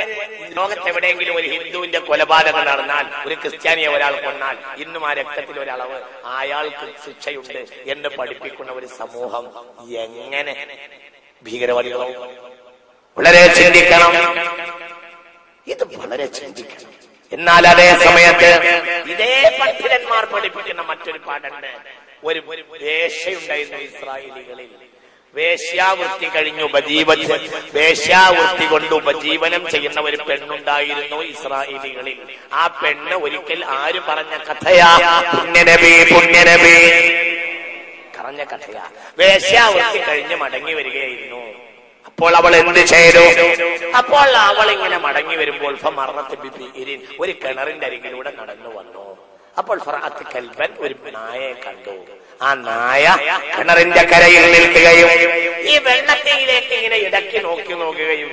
ലോകത്തെവിടെയെങ്കിലും ഒരു ഹിന്ദുവിന്റെ കൊലപാതകം നടന്നാൽ, ഒരു ക്രിസ്ത്യാനിയെ ഒരാൾ കൊന്നാൽ, ഇന്നും ആ രക്തത്തിൽ ഒരളവ്, അയാൾക്ക് ശിക്ഷയുണ്ട് എന്ന് പഠിപ്പിക്കുന്ന ഒരു സമൂഹം എങ്ങനെ ഭീകരവാദികളാവും? വളരെ ചിന്തിക്കണം, ഇത് വളരെ ചിന്തിക്കണം. എന്നാൽ അതേ സമയത്ത് ഇതേ പണ്ഡിതന്മാർ പഠിപ്പിക്കുന്ന മറ്റൊരു പാഠമുണ്ട്. ഒരു വേശ്യയുണ്ടായിരുന്നു ഇസ്രായേലികളിൽ. വേശ്യാവൃത്തി കഴിഞ്ഞ് വേശ്യാവൃത്തി കൊണ്ട് ഉപജീവനം ചെയ്യുന്ന ഒരു പെണ്ണുണ്ടായിരുന്നു ഇസ്രായേലികളിൽ. ആ പെണ്ണ് ഒരിക്കൽ ആര് പറഞ്ഞ കഥയാ? പുണ്യനബി പറഞ്ഞ കഥയാ. വേശ്യാവൃത്തി കഴിഞ്ഞ് മടങ്ങി വരികയായിരുന്നു. അപ്പോൾ അവൾ എന്ത് ചെയ്തു? അപ്പോൾ അവൾ ഇങ്ങനെ മടങ്ങി വരുമ്പോൾ ഒരു കിണറിന്റെ അരികിലൂടെ നടന്നു വന്നു. അപ്പോൾ ഫറഅത്ത് കൽബൻ, ഒരു നായയെ കണ്ടു. ആ നായ കിണറിന്റെ കരയിൽ നിൽക്കുകയും ഈ വെള്ളത്തിലേക്ക് ഇങ്ങനെ ഇടയ്ക്ക് നോക്കുകയും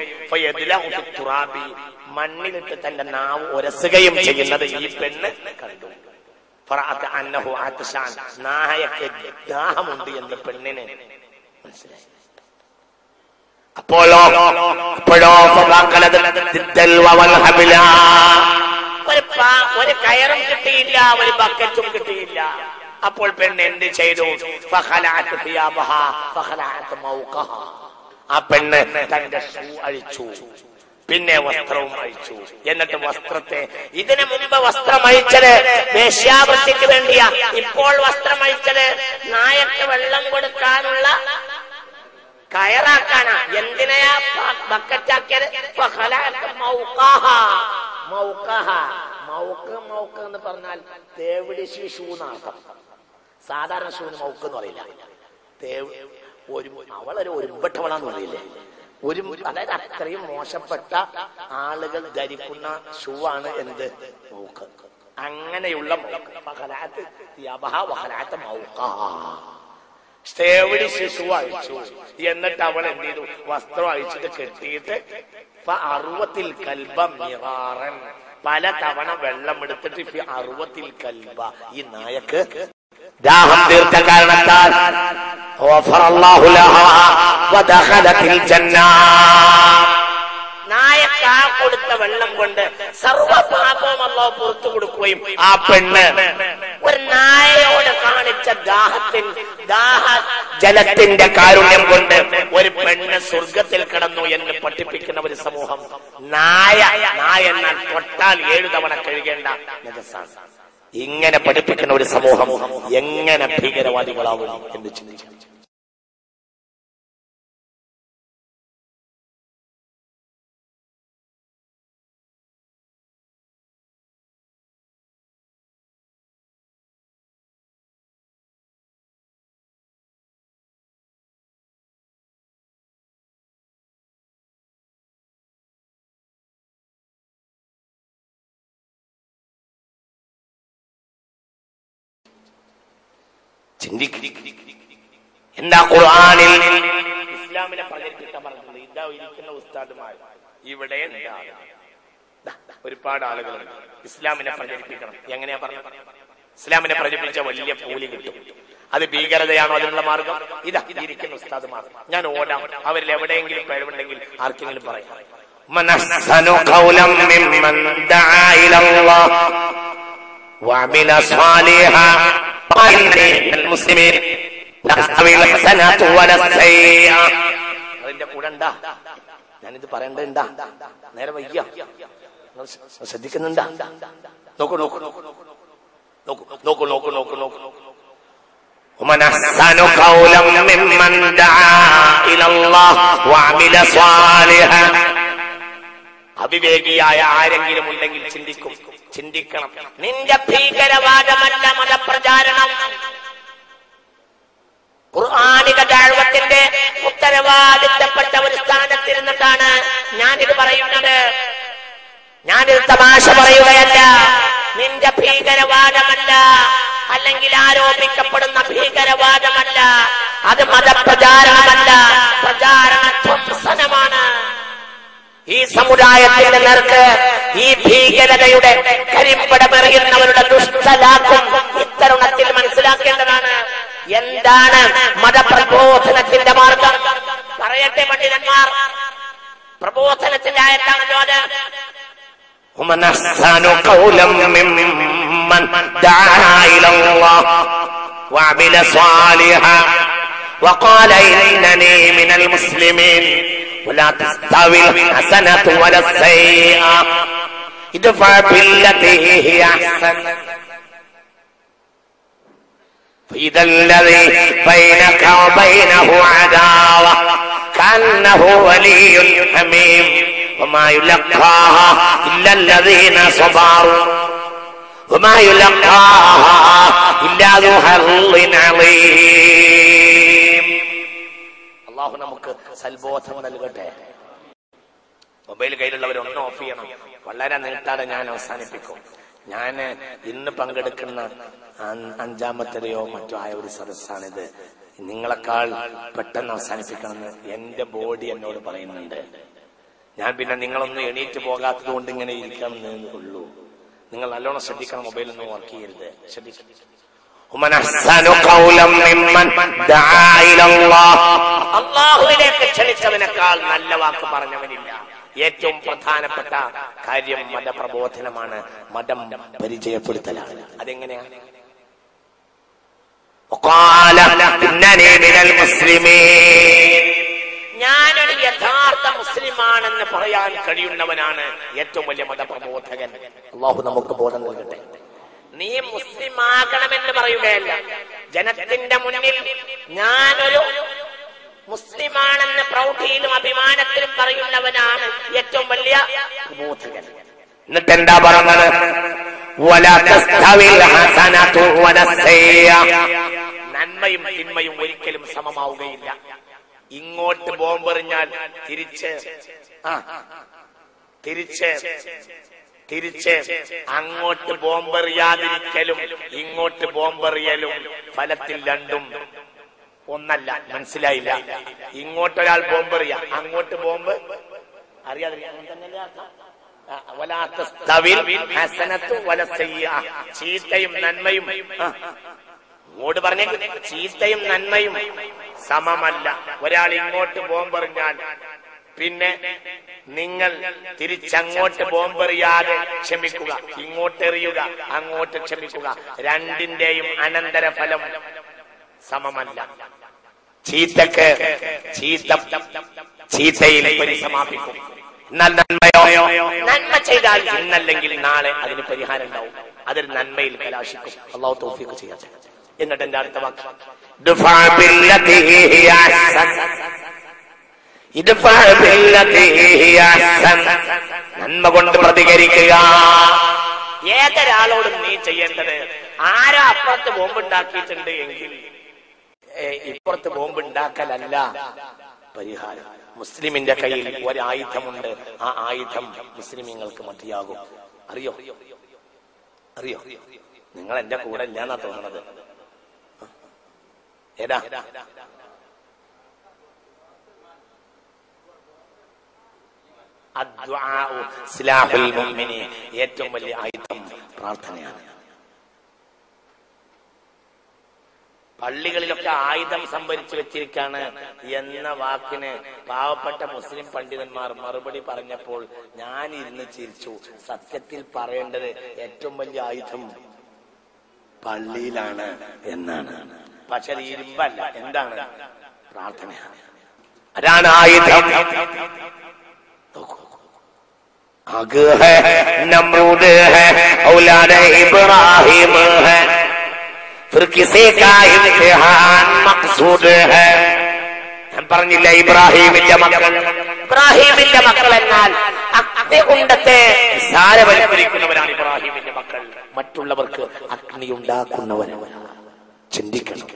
മണ്ണിലിട്ട് തന്റെ നാവ് ഉരസുകയും ചെയ്യുന്നത് ഈ പെണ്ണ് കണ്ടു. ഫറഅത്ത് അന്നഹു ആത്ശാൻ, നായക്ക് ദാഹമുണ്ട് എന്ന് പെണ്ണിന് മനസ്സിലായി. അപ്പോഴോ ഒരു കയറും കിട്ടിയില്ല, ഒരു ബക്കറ്റും കിട്ടിയില്ല. അപ്പോൾ പെണ്ണ് എന്ത് ചെയ്തു? ആ പെണ്ണ് തന്റെ ഷൂ അഴിച്ചു, പിന്നെ വസ്ത്രവും അഴിച്ചു. എന്നിട്ട് വസ്ത്രത്തെ, ഇതിനു മുമ്പ് വസ്ത്രം അഴിച്ചത് വേശ്യാവൃത്തിക്ക് വേണ്ടിയാ, ഇപ്പോൾ വസ്ത്രം അഴിച്ചത് നായക്ക് വെള്ളം കൊടുക്കാനുള്ള കയറാക്കാനാ. എന്തിനാ ബക്കറ്റാക്കിയത്? മൗക്ക് എന്ന് പറഞ്ഞാൽ തേവിടി ഷൂ എന്നർത്ഥം. സാധാരണ ഷൂന് മൗക്ക് എന്ന് പറയില്ല. അവളൊരു ഒരുമ്പെട്ടവളാന്ന് പറയില്ലേ, അതായത് അത്രയും മോശപ്പെട്ട ആളുകൾ ധരിക്കുന്ന ഷൂ ആണ് എന്ത്? മൗക്ക്. അങ്ങനെയുള്ള മൗക്ക്. ഷൂ അഴിച്ചു. എന്നിട്ട് അവൾ എന്ത് ചെയ്തു? വസ്ത്രം അഴിച്ചിട്ട് കെട്ടിയിട്ട് അറുവത്തിൽ കൽബം മിറാറൻ, പല തവണ വെള്ളം എടുത്തിട്ട് അറുവത്തിൽ കൽബ, ഈ നായക്ക് ദാഹം തീർത്ത കാരണത്താൽ നായക്ക് ആ കൊടുത്ത വെള്ളം കൊണ്ട് സർവ പാപവും അല്ലാഹു പുറത്തു കൊടുക്കുകയും ആ പെണ്ണ് ഒരു നായയോട് കാണിച്ച ജലത്തിന്റെ കാരുണ്യം കൊണ്ട് ഒരു പെണ്ണ് സ്വർഗത്തിൽ കടന്നു എന്ന് പഠിപ്പിക്കുന്ന ഒരു സമൂഹം. നായ എന്നാൽ തൊട്ടാൽ 7 തവണ കഴുകേണ്ട നജസാണ്. ഇങ്ങനെ പഠിപ്പിക്കുന്ന ഒരു സമൂഹം എങ്ങനെ ഭീകരവാദികളാവും എന്ന് ചിന്തിച്ചു. എന്താ ഖുർആനിൽ ഇസ്ലാമിനെ പ്രചരിപ്പിക്കാൻ പറഞ്ഞത്? ഇതാ ഇരിക്കുന്ന ഉസ്താദുമാർ ഇവിടെ ഒരുപാട് ആളുകളുണ്ട്. ഇസ്ലാമിനെ പ്രചരിപ്പിക്കണം. എങ്ങനെയാ പറഞ്ഞത്? ഇസ്ലാമിനെ പ്രചരിപ്പിച്ച വലിയ കൂലി കിട്ടും. അത് ഭീകരതയാണോ അതിനുള്ള മാർഗം? ഇതാ ഇരിക്കുന്ന ഉസ്താദുമാർ. ഞാൻ ഓടാം, അവരിൽ എവിടെയെങ്കിലും കഴിവുണ്ടെങ്കിൽ ആർക്കെങ്കിലും പറയാം. അതിന്റെ കൂടെ ഉണ്ടാ, ഞാനിത് പറയണ്ടാ, നേരെ വയ്യ, ശ്രദ്ധിക്കുന്നുണ്ടാ? നോക്കൂ നോക്കൂ നോക്കൂ നോക്കൂ നോക്കൂ നോക്കൂ നോക്കൂ നോക്കൂ. അവിവേകിയായ ആരെങ്കിലും ഉണ്ടെങ്കിൽ ചിന്തിക്കണം. നിന്റെ ഭീകരവാദമല്ല മതപ്രചാരണം. ഖുർആനിക ദഅവത്തിന്റെ ഉത്തരവാദിത്തപ്പെട്ട ഒരു സ്ഥാനത്തിരുന്നിട്ടാണ് ഞാനിത് പറയുന്നത്. ഞാനൊരു തമാശ പറയുകയല്ല. നിന്റെ ഭീകരവാദമല്ല, അല്ലെങ്കിൽ ആരോപിക്കപ്പെടുന്ന ഭീകരവാദമല്ല, അത് മതപ്രചാരണമല്ല, പ്രചാരണ ധ്വംസനമാണ്. ഈ സമുദായത്തിന്റെ നേർക്ക് ഈ ഭീകരതയുടെ കരിമ്പടമെറിയുന്നവരുടെ ദുഷ്ടലാക്കും ഇത്തരുണത്തിൽ മനസ്സിലാക്കേണ്ടതാണ്. എന്താണ് മതപ്രബോധനത്തിന്റെ മാർഗം? പറയട്ടെ പണ്ഡിതന്മാർ, പ്രബോധനത്തിന്റെ ആയത്താണല്ലോ അത്. ومن أحسن قولا ممن دعا إلى الله وعمل صالحا وقال إنني من المسلمين ولا تستوي الحسنة ولا السيئة ادفع بالتي هي أحسن فإذا الذي بينك وبينه عداوة كأنه ولي حميم وما يلقاها إلا الذين صبروا وما يلقاها إلا ذو حظ عظيم. അല്ലാഹു നമുക്ക് സൽബോധം നൽകട്ടെ. മൊബൈൽ കയ്യിലുള്ളവർ ഒന്ന് ഓഫ് ചെയ്യണം. വളരെ നീട്ടാതെ ഞാൻ അവസാനിപ്പിക്കും. ഞാൻ ഇന്ന് പങ്കെടുക്കുന്ന 5ാമത്തെയോ മറ്റോ ആയ ഒരു സദസ്സാണിത്. നിങ്ങളെക്കാൾ പെട്ടെന്ന് അവസാനിപ്പിക്കണമെന്ന് എന്റെ ബോഡി എന്നോട് പറയുന്നുണ്ട്. ഞാൻ പിന്നെ നിങ്ങളൊന്നും എണീറ്റ് പോകാത്തത് കൊണ്ട് ഇങ്ങനെ ഇരിക്കണമെന്നേ ഉള്ളൂ. നിങ്ങൾ നല്ലോണം ശ്രദ്ധിക്കണം, മൊബൈലൊന്നും വർക്ക് ചെയ്യരുത്. ശ്രദ്ധിക്കണം. അല്ലാഹുവിലേക്ക് ക്ഷണിച്ചവനേക്കാൾ നല്ല വാക്ക് പറഞ്ഞവനില്ല. ഏറ്റവും പ്രധാനപ്പെട്ട കാര്യം മതപ്രബോധനമാണ്, മതം പരിചയപ്പെടുത്തലാണ്. അതെങ്ങനെയാണ്? ഞാനൊരു യഥാർത്ഥ മുസ്ലിമാണെന്ന് പറയാൻ കഴിയുന്നവനാണ് ഏറ്റവും വലിയ മതപ്രബോധകൻ. അല്ലാഹു നമുക്ക് ബോധം നൽകട്ടെ. നീ മുസ്ലിമാകണമെന്ന് പറയുകയല്ല, ജനത്തിന്റെ മുന്നിൽ ഞാനൊരു മുസ്ലിമാണെന്ന് പ്രൗഢിയിലും അഭിമാനത്തിലും പറയുന്നവനാണ് ഏറ്റവും വലിയ പ്രബോധകൻ. എന്നിട്ട് എന്താ പറഞ്ഞത്? നന്മയും തിന്മയും ഒരിക്കലും സമമാവുകയില്ല. ഇങ്ങോട്ട് ബോംബെറിഞ്ഞാൽ തിരിച്ച് അങ്ങോട്ട് ബോംബെറിയാതിരിക്കലും ഇങ്ങോട്ട് ബോംബെറിയലും ഫലത്തിൽ രണ്ടും ഒന്നല്ല. മനസ്സിലായില്ല? ഇങ്ങോട്ടൊരാൾ ബോംബെറിയ, അങ്ങോട്ട് ബോംബ് അറിയാതെ ചീത്തയും നന്മയും ഇങ്ങോട്ട് പറഞ്ഞ ചീത്തയും നന്മയും സമമല്ല. ഒരാൾ ഇങ്ങോട്ട് ബോംബെറിഞ്ഞാൽ പിന്നെ നിങ്ങൾ തിരിച്ചങ്ങോട്ട് ബോംബെറിയാതെ ക്ഷമിക്കുക, ഇങ്ങോട്ടെറിയുക, അങ്ങോട്ട് ക്ഷമിക്കുക. രണ്ടിന്റെയും അനന്തരഫലം സമമല്ല. ചീത്തക്ക് ചീത്തയിൽ പരിസമാപിക്കും. എന്നാൽ നന്മയോ? നന്മ ചെയ്താൽ ഇന്നല്ലെങ്കിൽ നാളെ അതിന് പരിഹാരം ഉണ്ടാവും. അതൊരു നന്മയിൽ കലാശിക്കും. അല്ലാഹു തൗഫീഖ് ചെയ്യട്ടെ. എന്നിട്ട് എന്റെ അടുത്ത വാക്ക് നന്മ കൊണ്ട് പ്രതികരിക്കുക. ഏതൊരാളോടും നീ ചെയ്യേണ്ടത്, ആരോ അപ്പുറത്ത് ബോംബുണ്ടാക്കിയിട്ടുണ്ട് എങ്കിൽ ഇപ്പുറത്ത് ബോംബുണ്ടാക്കലല്ല പരിഹാരം. മുസ്ലിമിന്റെ കയ്യിൽ ഒരായുധമുണ്ട്, ആ ആയുധം മുസ്ലിമീങ്ങൾക്ക് മതിയാകും. അറിയോ? നിങ്ങൾ എന്റെ കൂടെ ഇല്ലാന്നാ തോന്നുന്നത്. ഏതാ? ഏറ്റവും വലിയ ആയുധം പ്രാർത്ഥനയാണ്. പള്ളികളിലൊക്കെ ആയുധം സംഭരിച്ചു വെച്ചിരിക്കാണ് എന്ന വാക്കിന് പാവപ്പെട്ട മുസ്ലിം പണ്ഡിതന്മാർ മറുപടി പറഞ്ഞപ്പോൾ ഞാൻ ഇരുന്ന് ചിരിച്ചു. സത്യത്തിൽ പറയേണ്ടത് ഏറ്റവും വലിയ ആയുധം പള്ളിയിലാണ് എന്നാണ്. പക്ഷെ അത് ഇരുമ്പല്ല. എന്താണ്? പ്രാർത്ഥനയാണ്. അതാണ് ആയുധം. आग है नमरूद है औलाद इब्राहिम है फिर किसी का इम्तिहान मकसूद है. ഞാൻ പറഞ്ഞില്ല ഇബ്രാഹിമിന്റെ മക്കൾ എന്നാൽ അഗ്നികുണ്ഡത്തെ സാരവൽക്കരിക്കുന്നവരാണ് ഇബ്രാഹിമിന്റെ മക്കൾ. മറ്റുള്ളവർക്ക് അഗ്നി ഉണ്ടാക്കുന്നവരാണ്. ചിന്തിക്കണം.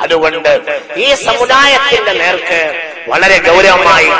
അതുകൊണ്ട് ഈ സമുദായത്തിന്റെ നേർക്ക് വളരെ ഗൗരവമായി